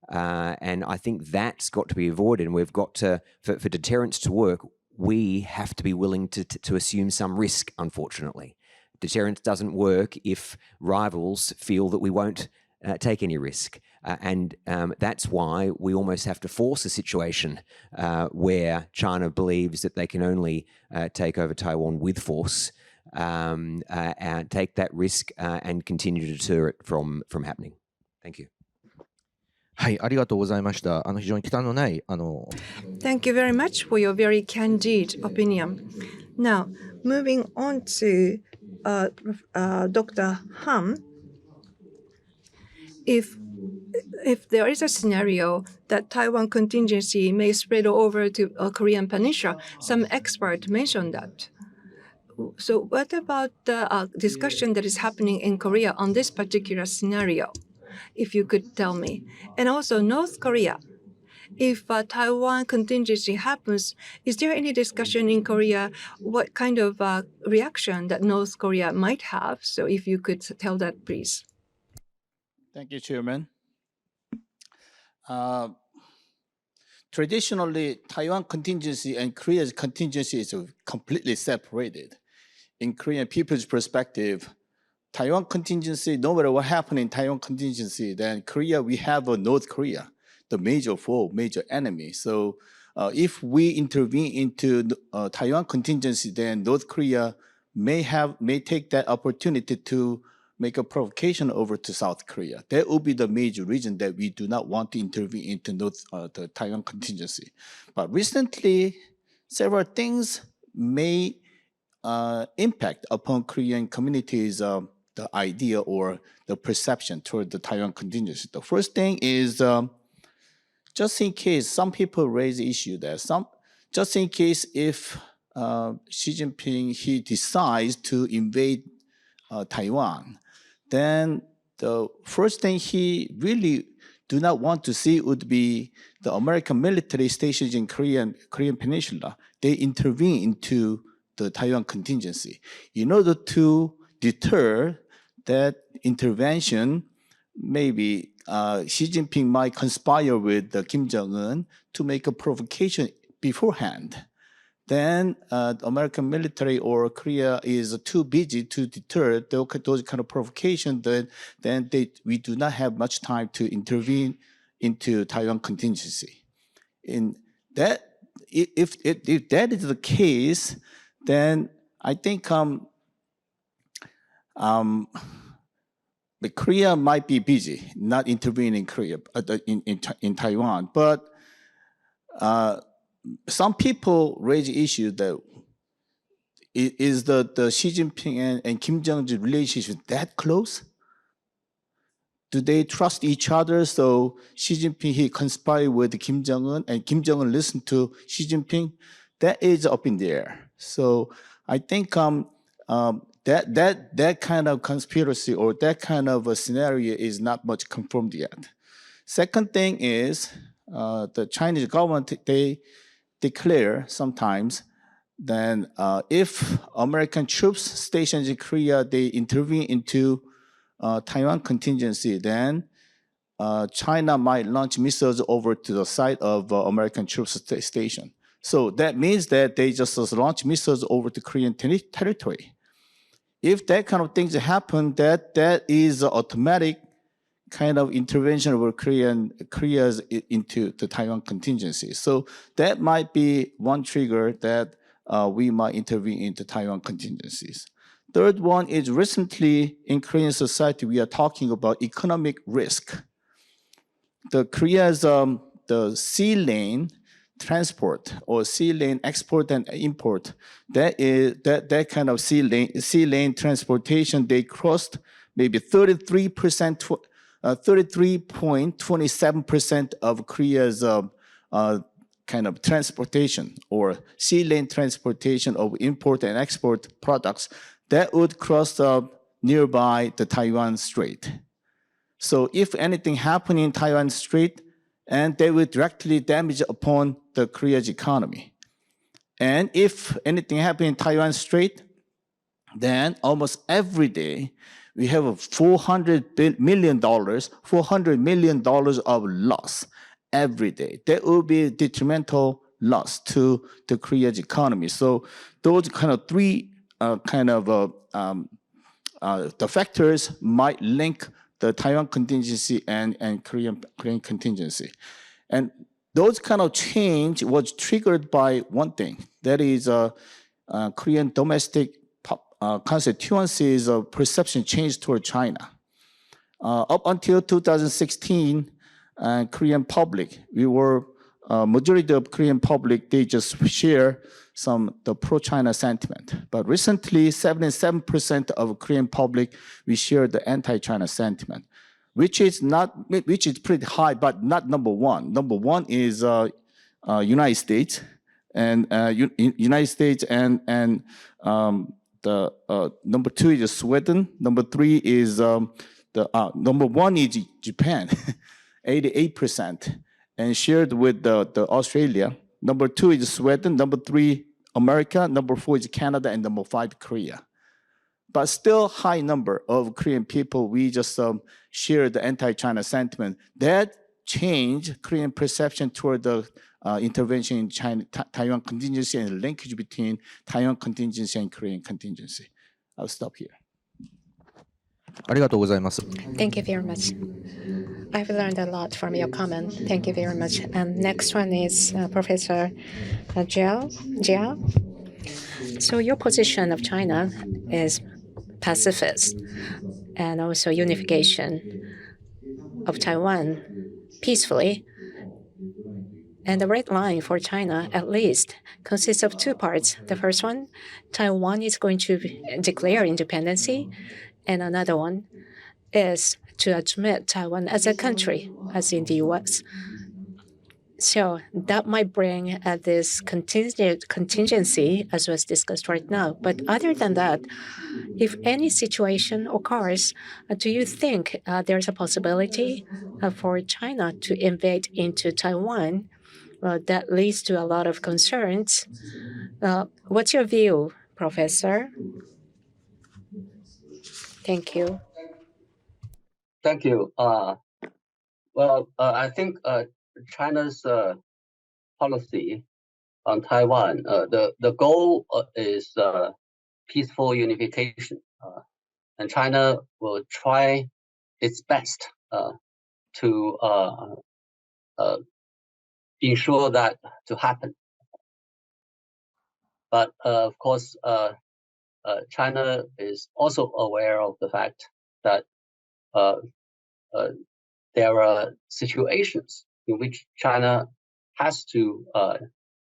Speaker 3: And I think that's got to be avoided. And we've got to, for deterrence to work, we have to be willing to assume some risk, unfortunately. Deterrence doesn't work if rivals feel that we won't take any risk. And that's why we almost have to force a situation where China believes that they can only take over Taiwan with force, and take that risk and continue to deter it from happening. Thank you.
Speaker 4: はい、ありがとうございました。非常に忌憚のない、
Speaker 2: Thank you very much for your very candid opinion. Now, moving on to Dr. Ham. If there is a scenario that Taiwan contingency may spread over to Korean Peninsula, some experts mentioned that. So what about the discussion that is happening in Korea on this particular scenario? If you could tell me. And also North Korea. If Taiwan contingency happens, is there any discussion in Korea what kind of reaction that North Korea might have? So if you could tell that, please.
Speaker 7: Thank you, Chairman. Traditionally, Taiwan contingency and Korea's contingency is completely separated. In Korean people's perspective, Taiwan contingency, no matter what happened in Taiwan contingency, then Korea, we have a North Korea, the major foe, major enemy. So if we intervene into Taiwan contingency, then North Korea may take that opportunity to make a provocation over to South Korea. That would be the major reason that we do not want to intervene into the Taiwan contingency. But recently, several things may impact upon Korean communities' the idea or the perception toward the Taiwan contingency. The first thing is just in case some people raise the issue that just in case if Xi Jinping he decides to invade Taiwan, then the first thing he really do not want to see would be the American military stations in Korean Peninsula. They intervene into the Taiwan contingency in order to deter that intervention. Maybe Xi Jinping might conspire with Kim Jong-un to make a provocation beforehand. Then American military or Korea is too busy to deter those kind of provocation. Then we do not have much time to intervene into Taiwan contingency. In that, if that is the case, then I think Korea might be busy, not intervening in Korea in Taiwan, but some people raise the issue that is the Xi Jinping and Kim Jong-un's relationship that close? Do they trust each other? So Xi Jinping, he conspired with Kim Jong-un and Kim Jong-un listened to Xi Jinping. That is up in the air. So I think that kind of conspiracy or that kind of a scenario is not much confirmed yet. Second thing is the Chinese government, they declare sometimes then if American troops stationed in Korea, they intervene into Taiwan contingency, then China might launch missiles over to the site of American troops station. So that means that they just launch missiles over to Korean territory. If that kind of things happen, that is an automatic kind of intervention of Korea's into the Taiwan contingency. So that might be one trigger that we might intervene into Taiwan contingencies. Third one is recently in Korean society, we are talking about economic risk. The Korea's the sea lane transport or sea lane export and import, that kind of sea lane transportation, they crossed maybe 33.27% of Korea's kind of transportation or sea lane transportation of import and export products that would cross nearby the Taiwan Strait. So if anything happened in Taiwan Strait, and they will directly damage upon the Korea's economy. And if anything happened in Taiwan Strait, then almost every day we have $400 million of loss every day. That will be a detrimental loss to the Korea's economy. So those kind of three the factors might link the Taiwan contingency and Korean contingency. And those kind of change was triggered by one thing, that is Korean domestic constituencies of perception change toward China. Up until 2016, Korean public, we were majority of Korean public, they just share the pro-China sentiment. But recently, 77% of Korean public, we share the anti-China sentiment, which is pretty high, but not number one. Number one is United States, and United States, and the number two is Sweden. Number three is number one is Japan, 88%, and shared with the Australia. Number two is Sweden. Number three, America. Number four is Canada, and number five, Korea. But still high number of Korean people, we just share the anti-China sentiment. That changed Korean perception toward the intervention in Taiwan contingency and the linkage between Taiwan contingency and Korean contingency. I'll stop here.
Speaker 4: ありがとうございます。
Speaker 5: Thank you very much. I've learned a lot from your comment. Thank you very much. And next one is Professor Jia. So your position of China is pacifist and also unification of Taiwan peacefully. And the red line for China, at least, consists of two parts. The first one, Taiwan is going to declare independence, and another one is to admit Taiwan as a country, as in the U.S. So that might bring this contingency, as was discussed right now. But other than that, if any situation occurs, do you think there's a possibility for China to invade into Taiwan? That leads to a lot of concerns. What's your view, Professor? Thank you.
Speaker 6: Thank you. I think China's policy on Taiwan, the goal is peaceful unification, and China will try its best to ensure that to happen. But of course, China is also aware of the fact that there are situations in which China has to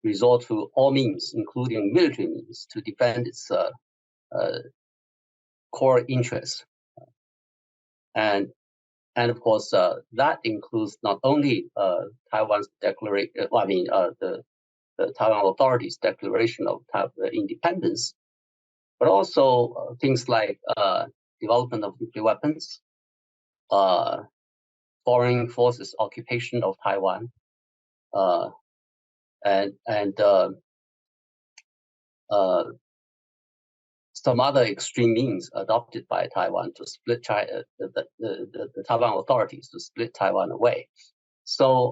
Speaker 6: resort to all means, including military means, to defend its core interests. And of course, that includes not only Taiwan's declaration, the Taiwan Authority's declaration of independence, but also things like development of nuclear weapons, foreign forces occupation of Taiwan, and some other extreme means adopted by Taiwan to split China, the Taiwan authorities to split Taiwan away. So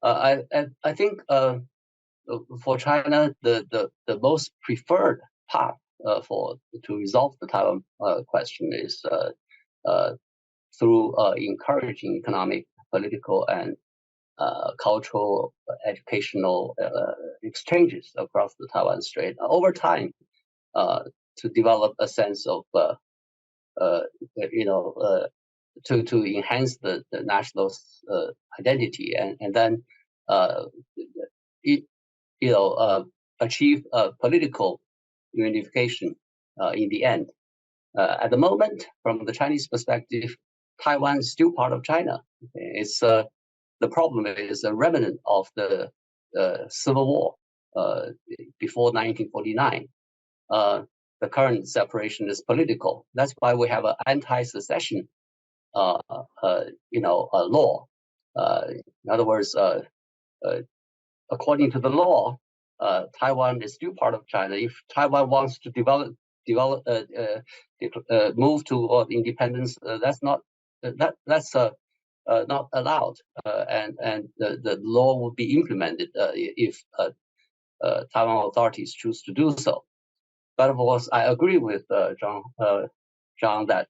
Speaker 6: I think for China, the most preferred path to resolve the Taiwan question is through encouraging economic, political, and cultural, educational exchanges across the Taiwan Strait over time, to develop a sense of to enhance the national identity, and then achieve political unification in the end. At the moment, from the Chinese perspective, Taiwan is still part of China. It's the problem is a remnant of the Civil War before 1949. The current separation is political. That's why we have an anti-secession, law. In other words, according to the law, Taiwan is still part of China. If Taiwan wants to move to independence, that's not allowed, and the law will be implemented if Taiwan authorities choose to do so. But of course, I agree with John that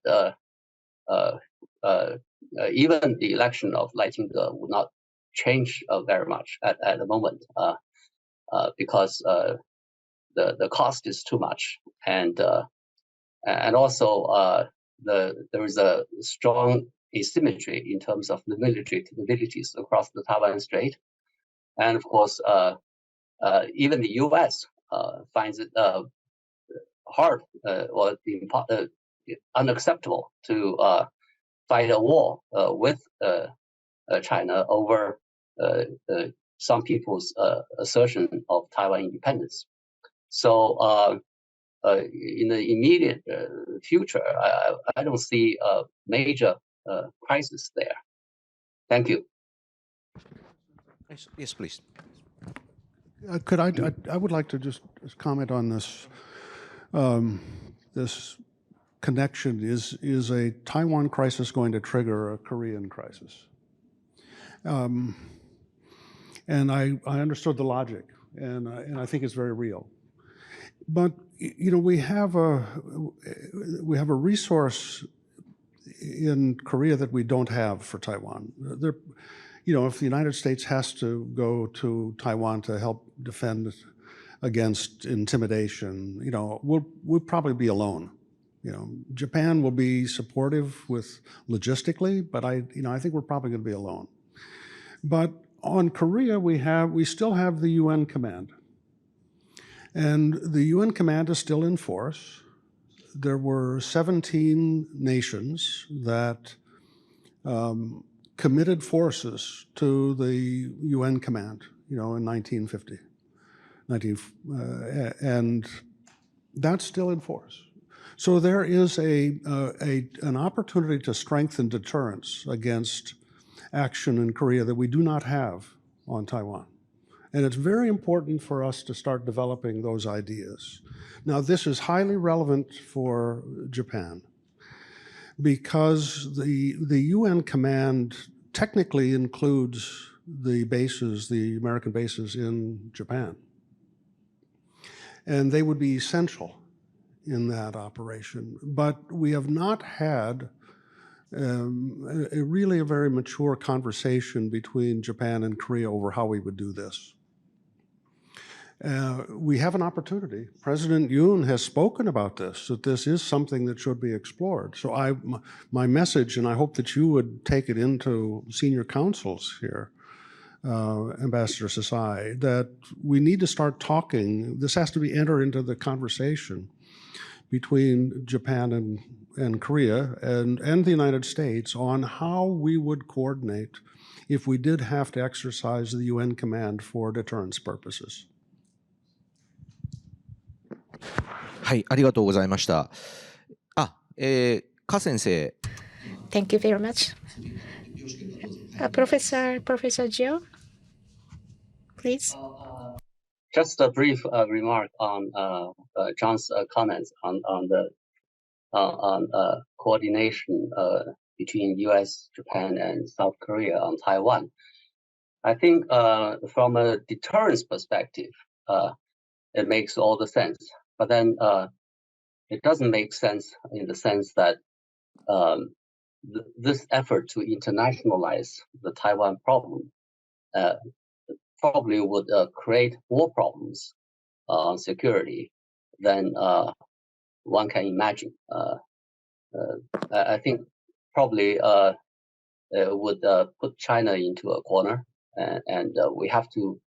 Speaker 6: even the election of Lai Qingguo would not change very much at the moment, because the cost is too much, and also there is a strong asymmetry in terms of the military capabilities across the Taiwan Strait, and of course, even the U.S. Finds it hard or unacceptable to fight a war with China over some people's assertion of Taiwan independence. So in the immediate future, I don't see a major crisis there. Thank you.
Speaker 4: Yes, please.
Speaker 8: Could I would like to just comment on this. This connection is a Taiwan crisis going to trigger a Korean crisis? And I understood the logic, and I think it's very real. But we have a resource in Korea that we don't have for Taiwan. If the United States has to go to Taiwan to help defend against intimidation, we'll probably be alone. Japan will be supportive with logistically, but I think we're probably going to be alone. But on Korea, we still have the UN command, and the UN command is still in force. There were 17 nations that committed forces to the UN command, in 1950. And that's still in force. So there is an opportunity to strengthen deterrence against action in Korea that we do not have on Taiwan. And it's very important for us to start developing those ideas. Now, this is highly relevant for Japan because the UN command technically includes the American bases in Japan. And they would be essential in that operation. But we have not had a very mature conversation between Japan and Korea over how we would do this. We have an opportunity. President Yoon has spoken about this, that this is something that should be explored. So my message, and I hope that you would take it into senior councils here, Ambassador Sukhee, that we need to start talking. This has to be entered into the conversation between Japan and Korea and the United States on how we would coordinate if we did have to exercise the UN command for deterrence purposes.
Speaker 4: はい、ありがとうございました。加先生。
Speaker 5: Thank you very much. Professor Jia, please.
Speaker 6: Just a brief remark on John's comments on the coordination between U.S., Japan, and South Korea on Taiwan. I think from a deterrence perspective, it makes all the sense. But then it doesn't make sense in the sense that this effort to internationalize the Taiwan problem probably would create more problems on security than one can imagine. I think probably it would put China into a corner, and we have to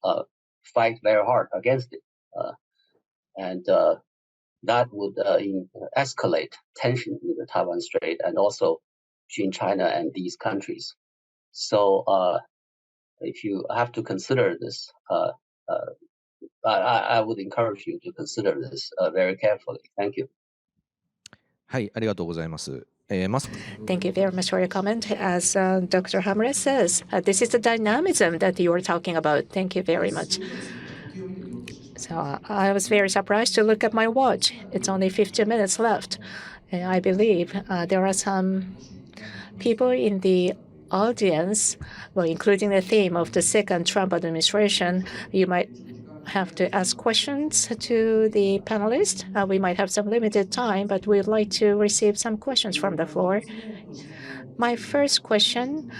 Speaker 6: fight very hard against it. And that would escalate tension in the Taiwan Strait and also between China and these countries. So if you have to consider this, I would encourage you to consider this very carefully. Thank you.
Speaker 4: はい、ありがとうございます。
Speaker 5: Thank you very much for your comment. As Dr. Hamre says, this is the dynamism that you were talking about. Thank you very much. So I was very surprised to look at my watch. It's only 15 minutes left. I believe there are some people in the audience, well, including the theme of the second Trump administration. You might have to ask questions to the panelists. We might have some limited time, but we'd like to receive some questions from the floor. My first question,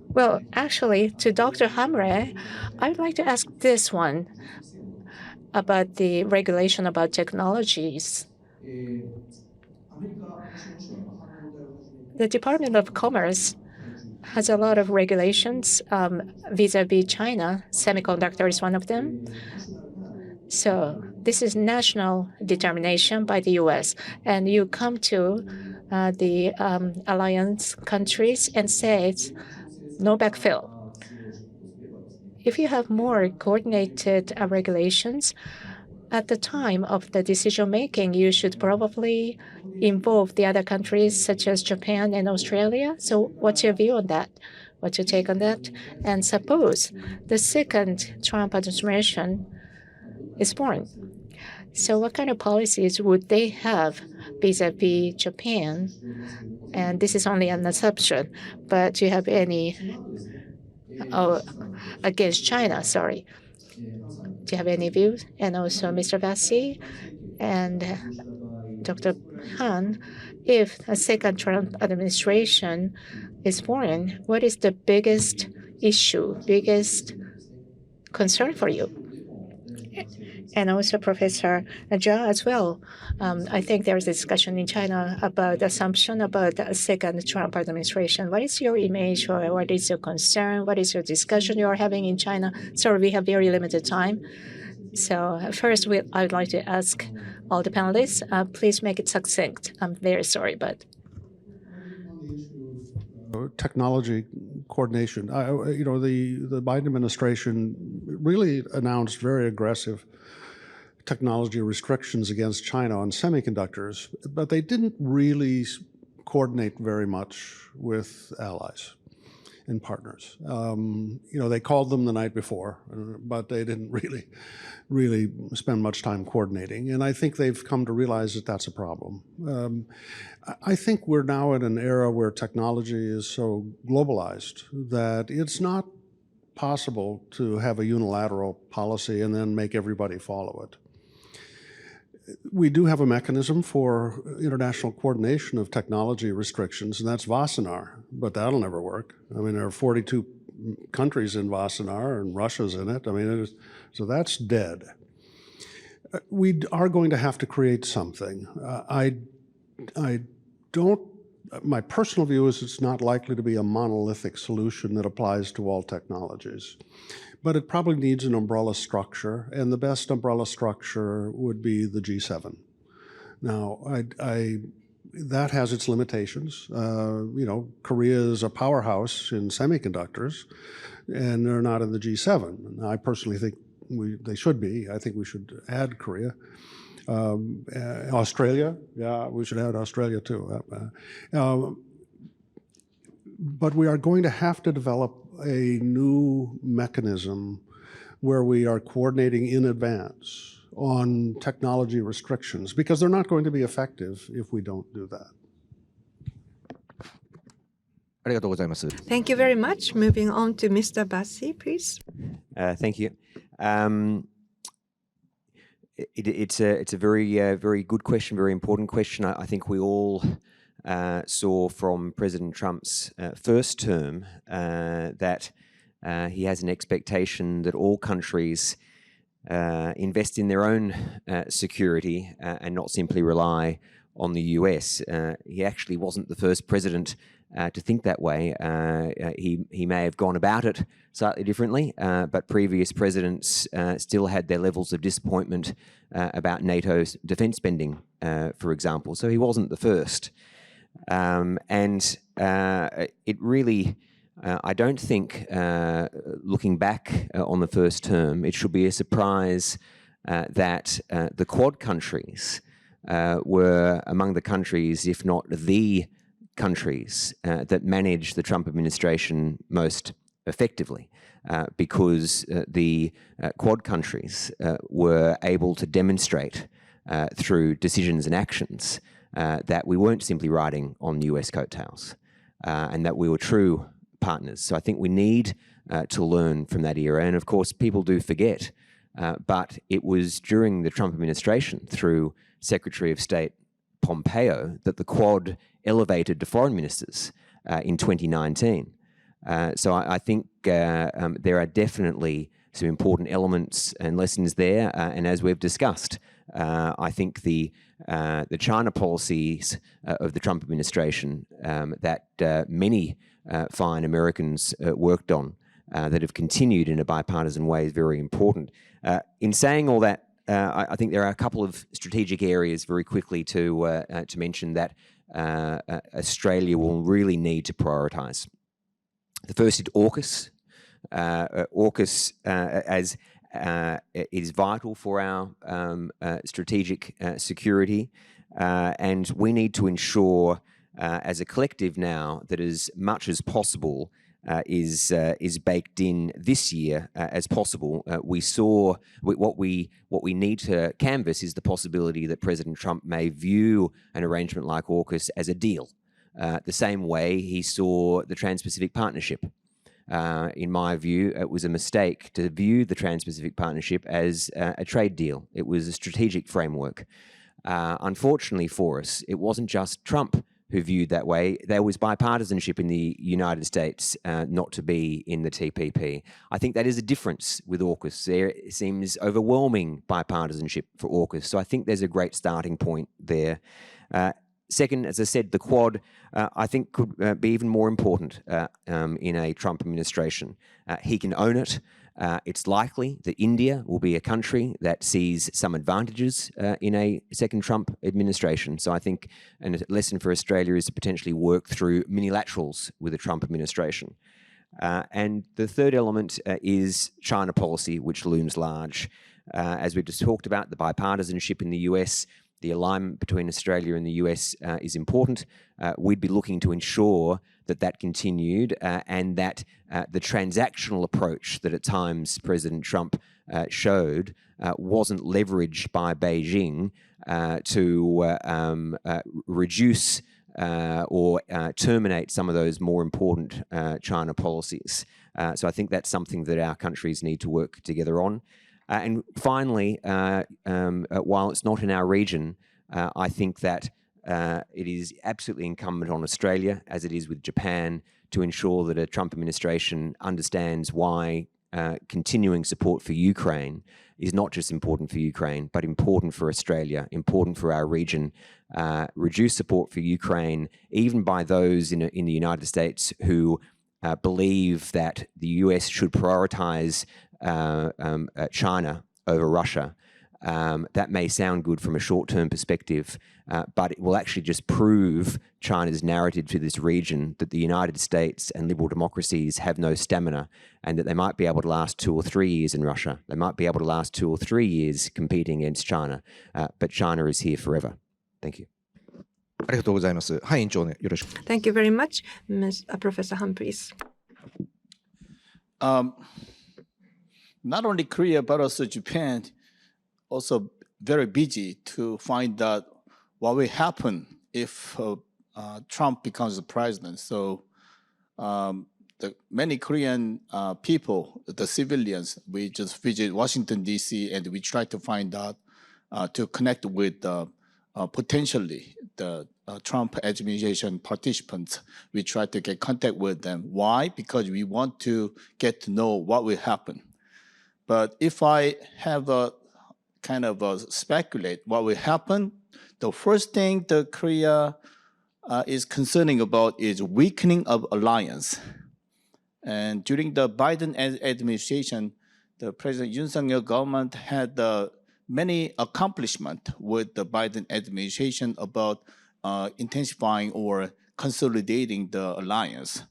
Speaker 5: well, actually, to Dr. Hamre, I would like to ask this one about the regulation about technologies. The Department of Commerce has a lot of regulations vis-a-vis China. Semiconductor is one of them. So this is national determination by the U.S. And you come to the alliance countries and say it's no backfill. If you have more coordinated regulations, at the time of the decision making, you should probably involve the other countries such as Japan and Australia. So what's your view on that? What's your take on that? And suppose the second Trump administration is born. So what kind of policies would they have vis-a-vis Japan? And this is only an assumption, but do you have any against China? Sorry. Do you have any views? And also Mr. Bassi and Dr. Han, if a second Trump administration is born, what is the biggest issue, biggest concern for you? And also Professor Jia as well. I think there is a discussion in China about the assumption about a second Trump administration. What is your image or what is your concern? What is your discussion you are having in China? Sorry, we have very limited time. So first, I would like to ask all the panelists, please make it succinct. I'm very sorry, but.
Speaker 8: Technology coordination. The Biden administration really announced very aggressive technology restrictions against China on semiconductors, but they didn't really coordinate very much with allies and partners. They called them the night before, but they didn't really spend much time coordinating. And I think they've come to realize that that's a problem. I think we're now in an era where technology is so globalized that it's not possible to have a unilateral policy and then make everybody follow it. We do have a mechanism for international coordination of technology restrictions, and that's Wassenaar, but that'll never work. I mean, there are 42 countries in Wassenaar, and Russia's in it. I mean, so that's dead. We are going to have to create something. I don't my personal view is it's not likely to be a monolithic solution that applies to all technologies. But it probably needs an umbrella structure, and the best umbrella structure would be the G7. Now, that has its limitations. You know, Korea is a powerhouse in semiconductors, and they're not in the G7. And I personally think they should be. I think we should add Korea. Australia, yeah, we should add Australia too. But we are going to have to develop a new mechanism where we are coordinating in advance on technology restrictions, because they're not going to be effective if we don't do that.
Speaker 4: ありがとうございます。
Speaker 2: Thank you very much. Moving on to Mr. Bassi, please.
Speaker 3: Thank you. It's a very good question, very important question. I think we all saw from President Trump's first term that he has an expectation that all countries invest in their own security and not simply rely on the US. He actually wasn't the first president to think that way. He may have gone about it slightly differently, but previous presidents still had their levels of disappointment about NATO's defense spending, for example. So he wasn't the first. It really, I don't think, looking back on the first term, it should be a surprise that the Quad countries were among the countries, if not the countries, that managed the Trump administration most effectively, because the Quad countries were able to demonstrate through decisions and actions that we weren't simply riding on US coattails, and that we were true partners. So I think we need to learn from that era. And of course, people do forget, but it was during the Trump administration, through Secretary of State Pompeo, that the Quad elevated to foreign ministers in 2019. So I think there are definitely some important elements and lessons there. And as we've discussed, I think the China policies of the Trump administration that many fine Americans worked on, that have continued in a bipartisan way, is very important. In saying all that, I think there are a couple of strategic areas very quickly to mention that Australia will really need to prioritise. The first is AUKUS. AUKUS is vital for our strategic security, and we need to ensure as a collective now that as much as possible is baked in this year as possible. We saw what we need to canvass is the possibility that President Trump may view an arrangement like AUKUS as a deal, the same way he saw the Trans-Pacific Partnership. In my view, it was a mistake to view the Trans-Pacific Partnership as a trade deal. It was a strategic framework. Unfortunately for us, it wasn't just Trump who viewed that way. There was bipartisanship in the United States not to be in the TPP. I think that is a difference with AUKUS. There seems overwhelming bipartisanship for AUKUS, so I think there's a great starting point there. Second, as I said, the Quad, I think could be even more important in a Trump administration. He can own it. It's likely that India will be a country that sees some advantages in a second Trump administration. So I think a lesson for Australia is to potentially work through minilaterals with the Trump administration. And the third element is China policy, which looms large. As we just talked about, the bipartisanship in the US, the alignment between Australia and the US is important. We'd be looking to ensure that that continued and that the transactional approach that at times President Trump showed wasn't leveraged by Beijing to reduce or terminate some of those more important China policies. So I think that's something that our countries need to work together on. And finally, while it's not in our region, I think that it is absolutely incumbent on Australia, as it is with Japan, to ensure that a Trump administration understands why continuing support for Ukraine is not just important for Ukraine, but important for Australia, important for our region. Reduce support for Ukraine, even by those in the United States who believe that the US should prioritize China over Russia. That may sound good from a short-term perspective, but it will actually just prove China's narrative to this region that the United States and liberal democracies have no stamina, and that they might be able to last 2 or 3 years in Russia. They might be able to last 2 or 3 years competing against China, but China is here forever. Thank you.
Speaker 4: ありがとうございます。はい、委員長ね、よろしく。
Speaker 2: Thank you very much, Professor Hamre, please.
Speaker 7: Not only Korea, but also Japan, also very busy to find out what will happen if Trump becomes the president. So the many Korean people, the civilians, we just visit Washington, D.C., and we try to find out, to connect with potentially the Trump administration participants. We try to get contact with them. Why? Because we want to get to know what will happen. But if I have a kind of speculate what will happen, the first thing that Korea is concerning about is weakening of alliance. And during the Biden administration, the President Yoon Suk-yeol government had many accomplishments with the Biden administration about intensifying or consolidating the alliance.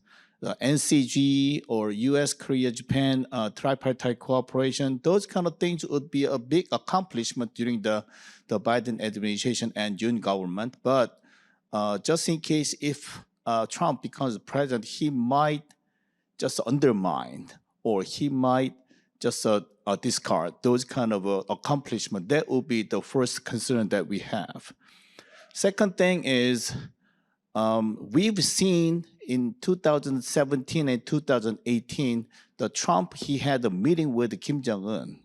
Speaker 7: The NCG or US, Korea, Japan, tripartite cooperation, those kind of things would be a big accomplishment during the Biden administration and Yoon government. But just in case if Trump becomes president, he might just undermine or he might just discard those kind of accomplishment. That will be the first concern that we have. Second thing is we've seen in 2017 and 2018, the Trump, he had a meeting with Kim Jong-un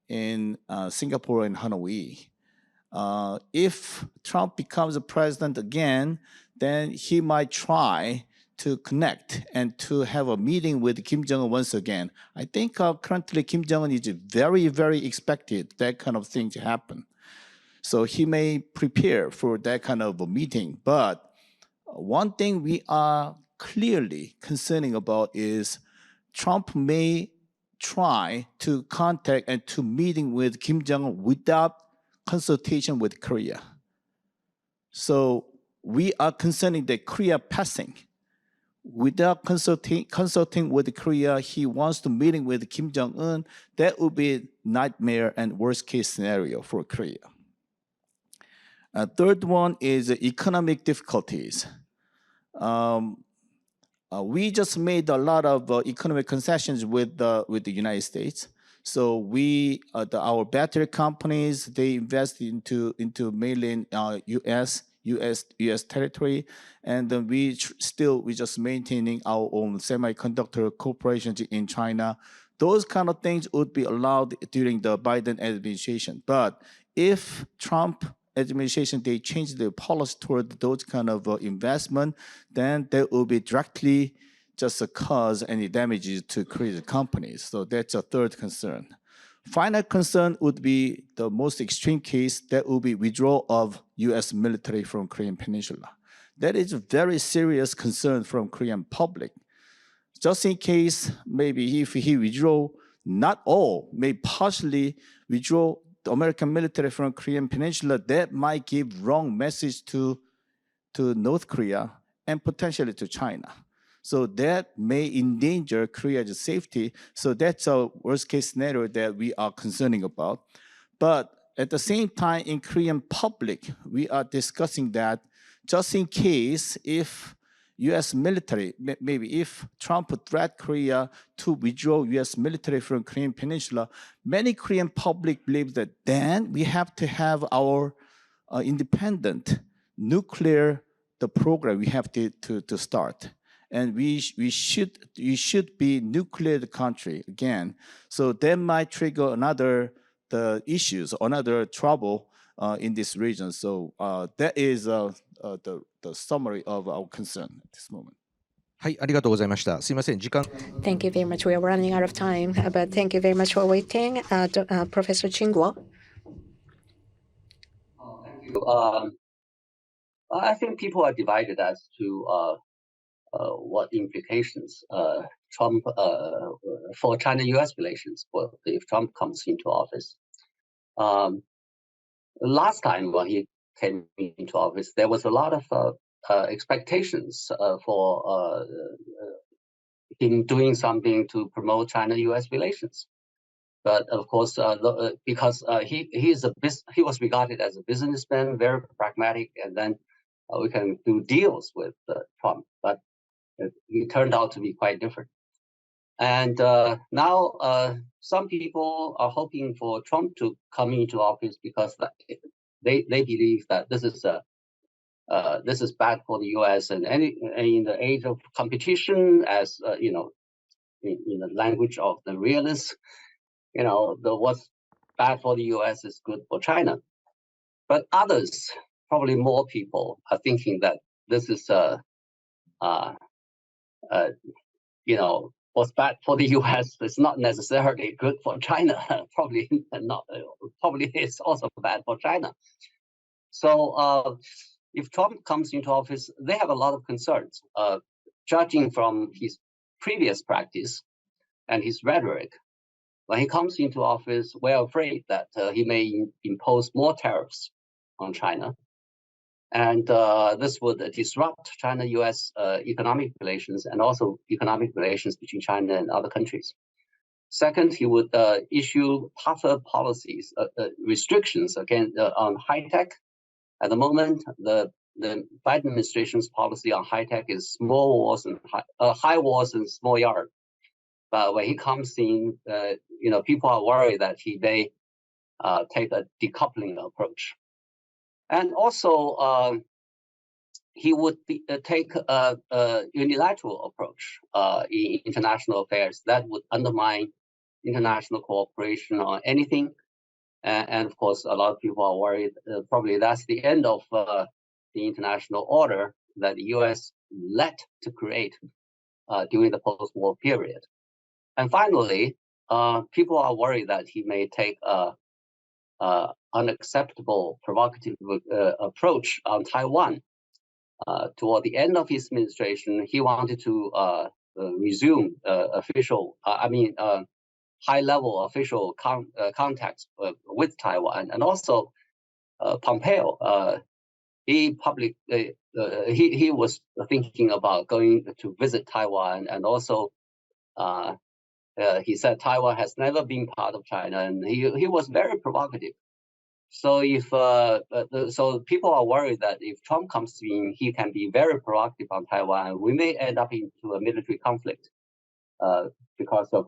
Speaker 7: in Singapore and Hanoi. If Trump becomes a president again, then he might try to connect and to have a meeting with Kim Jong-un once again. I think currently Kim Jong-un is very, very expected that kind of thing to happen. So he may prepare for that kind of a meeting. But one thing we are clearly concerning about is Trump may try to contact and to meeting with Kim Jong-un without consultation with Korea. So we are concerning that Korea passing. Without consulting with Korea, he wants to meeting with Kim Jong-un. That would be a nightmare and worst case scenario for Korea. Third one is economic difficulties. We just made a lot of economic concessions with the United States. So we, our battery companies, they invest into mainland U.S. territory, and then we just maintaining our own semiconductor corporations in China. Those kind of things would be allowed during the Biden administration. But if Trump administration, they change their policy toward those kind of investment, then that will be directly just cause any damages to Korean companies. So that's a third concern. Final concern would be the most extreme case, that will be withdrawal of US military from Korean Peninsula. That is a very serious concern from Korean public. Just in case, maybe if he withdraw, not all, may partially withdraw the American military from Korean Peninsula, that might give wrong message to North Korea and potentially to China. So that may endanger Korea's safety. So that's a worst case scenario that we are concerning about. But at the same time, in Korean public, we are discussing that just in case if US military, maybe if Trump threat Korea to withdraw US military from Korean Peninsula, many Korean public believe that then we have to have our independent nuclear program we have to start. And we should be nuclear country again. So that might trigger the issues, another trouble in this region. So that is the summary of our concern at this moment.
Speaker 4: はい、ありがとうございました。すいません、時間。
Speaker 5: Thank you very much. We are running out of time, but thank you very much for waiting. Professor Qingguo.
Speaker 6: Thank you. I think people are divided as to what implications Trump for China-U.S. relations if Trump comes into office. Last time when he came into office, there was a lot of expectations for him doing something to promote China-U.S. relations. But of course, because he was regarded as a businessman, very pragmatic, and then we can do deals with Trump. But he turned out to be quite different. And now some people are hoping for Trump to come into office because they believe that this is bad for the U.S. and in the age of competition, as you know, in the language of the realists, you know, what's bad for the U.S. is good for China. But others, probably more people, are thinking that this is you know, what's bad for the U.S. is not necessarily good for China. Probably not. Probably it's also bad for China. So if Trump comes into office, they have a lot of concerns. Judging from his previous practice and his rhetoric, when he comes into office, we're afraid that he may impose more tariffs on China. And this would disrupt China-U.S. Economic relations and also economic relations between China and other countries. Second, he would issue tougher policies, restrictions again on high tech. At the moment, the Biden administration's policy on high tech is small walls and high walls and small yard. But when he comes in, you know, people are worried that he may take a decoupling approach. And also, he would take a unilateral approach in international affairs that would undermine international cooperation on anything. And of course, a lot of people are worried probably that's the end of the international order that the U.S. led to create during the post-war period. And finally, people are worried that he may take a unacceptable, provocative approach on Taiwan. Toward the end of his administration, he wanted to resume high-level official contacts with Taiwan, and also Pompeo. He was thinking about going to visit Taiwan, and also he said Taiwan has never been part of China, and he was very provocative. So if so people are worried that if Trump comes in, he can be very proactive on Taiwan. We may end up into a military conflict because of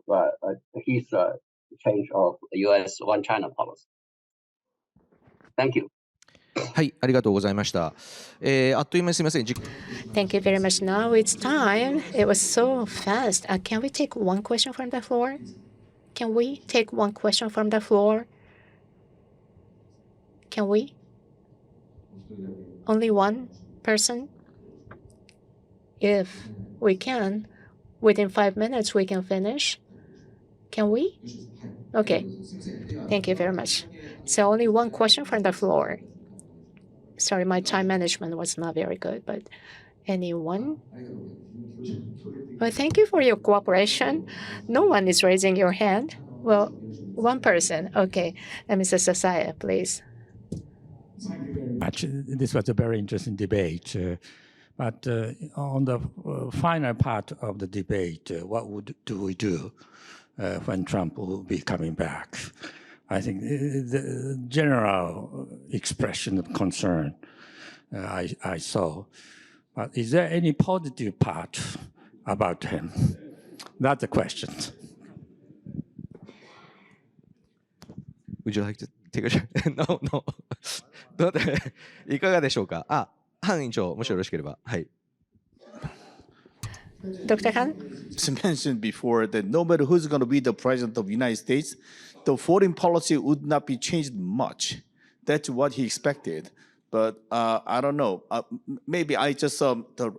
Speaker 6: his change of U.S. One China policy. Thank you.
Speaker 4: はい、ありがとうございました。あっという間にすみません。
Speaker 5: Thank you very much. Now it's time. It was so fast. Can we take one question from the floor? Can we take one question from the floor? Can we? Only one person? If we can, within 5 minutes we can finish. Can we? Okay. Thank you very much. So only one question from the floor. Sorry, my time management was not very good, but anyone? Well, thank you for your cooperation. No one is raising your hand. Well, one person. Okay. Mr. Sasaya, please.
Speaker 9: Thank you very much. This was a very interesting debate. But on the final part of the debate, what do we do when Trump will be coming back? I think the general expression of concern I saw. But is there any positive part about him? That's the question.
Speaker 4: Would you like to take a shot? No, no. いかがでしょうか。ハン委員長、もしよろしければ。はい。
Speaker 5: Dr. Han?
Speaker 7: As mentioned before, that no matter who's going to be the president of the United States, the foreign policy would not be changed much. That's what he expected. But I don't know. Maybe I just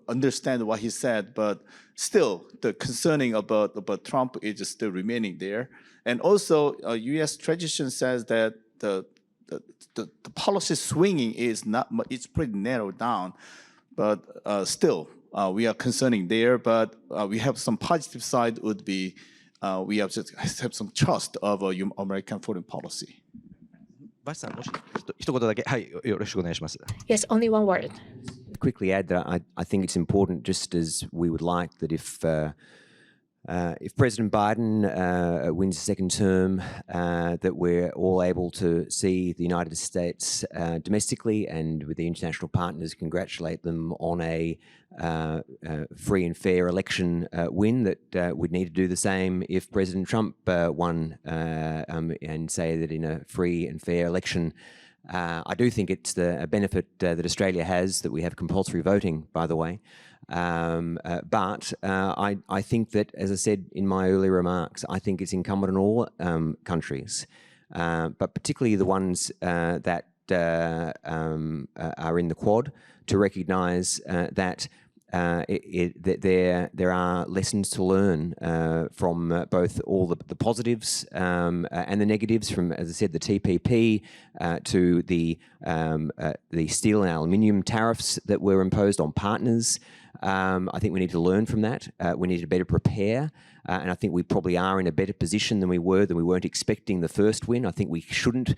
Speaker 7: understand what he said, but still, the concerning about Trump is still remaining there. And also, U.S. tradition says that the policy swinging is not. It's pretty narrowed down, but still, we are concerning there. But we have some positive side. Would be we have some trust of American foreign policy.
Speaker 4: バシさん、もし一言だけ、はい、よろしくお願いします。
Speaker 5: Yes, only one word.
Speaker 3: Quickly add that I think it's important, just as we would like that if President Biden wins a second term, that we're all able to see the United States domestically and with the international partners congratulate them on a free and fair election win, that we'd need to do the same if President Trump won and say that in a free and fair election. I do think it's a benefit that Australia has, that we have compulsory voting, by the way. But I think that, as I said in my earlier remarks, I think it's incumbent on all countries, but particularly the ones that are in the Quad, to recognise that there are lessons to learn from both all the positives and the negatives, from, as I said, the TPP to the steel and aluminium tariffs that were imposed on partners. I think we need to learn from that. We need to better prepare. And I think we probably are in a better position than we weren't expecting the first win. I think we shouldn't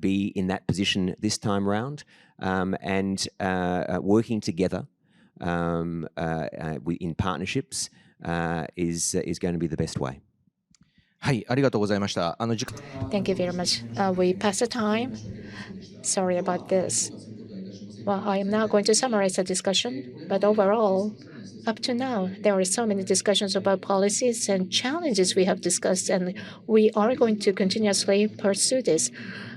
Speaker 3: be in that position this time round. And working together in partnerships is going to be the best way.
Speaker 4: はい、ありがとうございました。
Speaker 5: Thank you very much. We passed the time. Sorry about this. Well, I am now going to summarize the discussion, but overall, up to now, there are so many discussions about policies and challenges we have discussed, and we are going to continuously pursue this.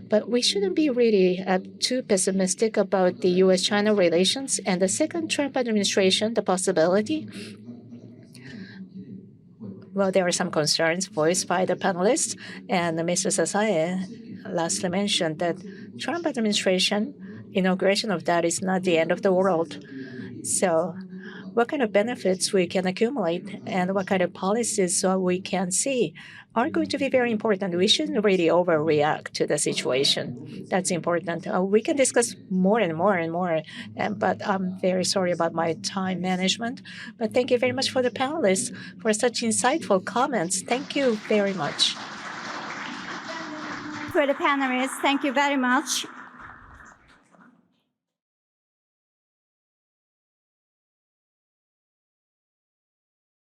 Speaker 5: But we shouldn't be really too pessimistic about the U.S.-China relations and the second Trump administration, the possibility. Well, there are some concerns voiced by the panelists, and Mr. Sukhee lastly mentioned that Trump administration inauguration of that is not the end of the world. So what kind of benefits we can accumulate and what kind of policies we can see are going to be very important. We shouldn't really overreact to the situation. That's important. We can discuss more and more and more, but I'm very sorry about my time management. But thank you very much for the panelists for such insightful comments. Thank you very much.
Speaker 1: For the panelists, thank you very much.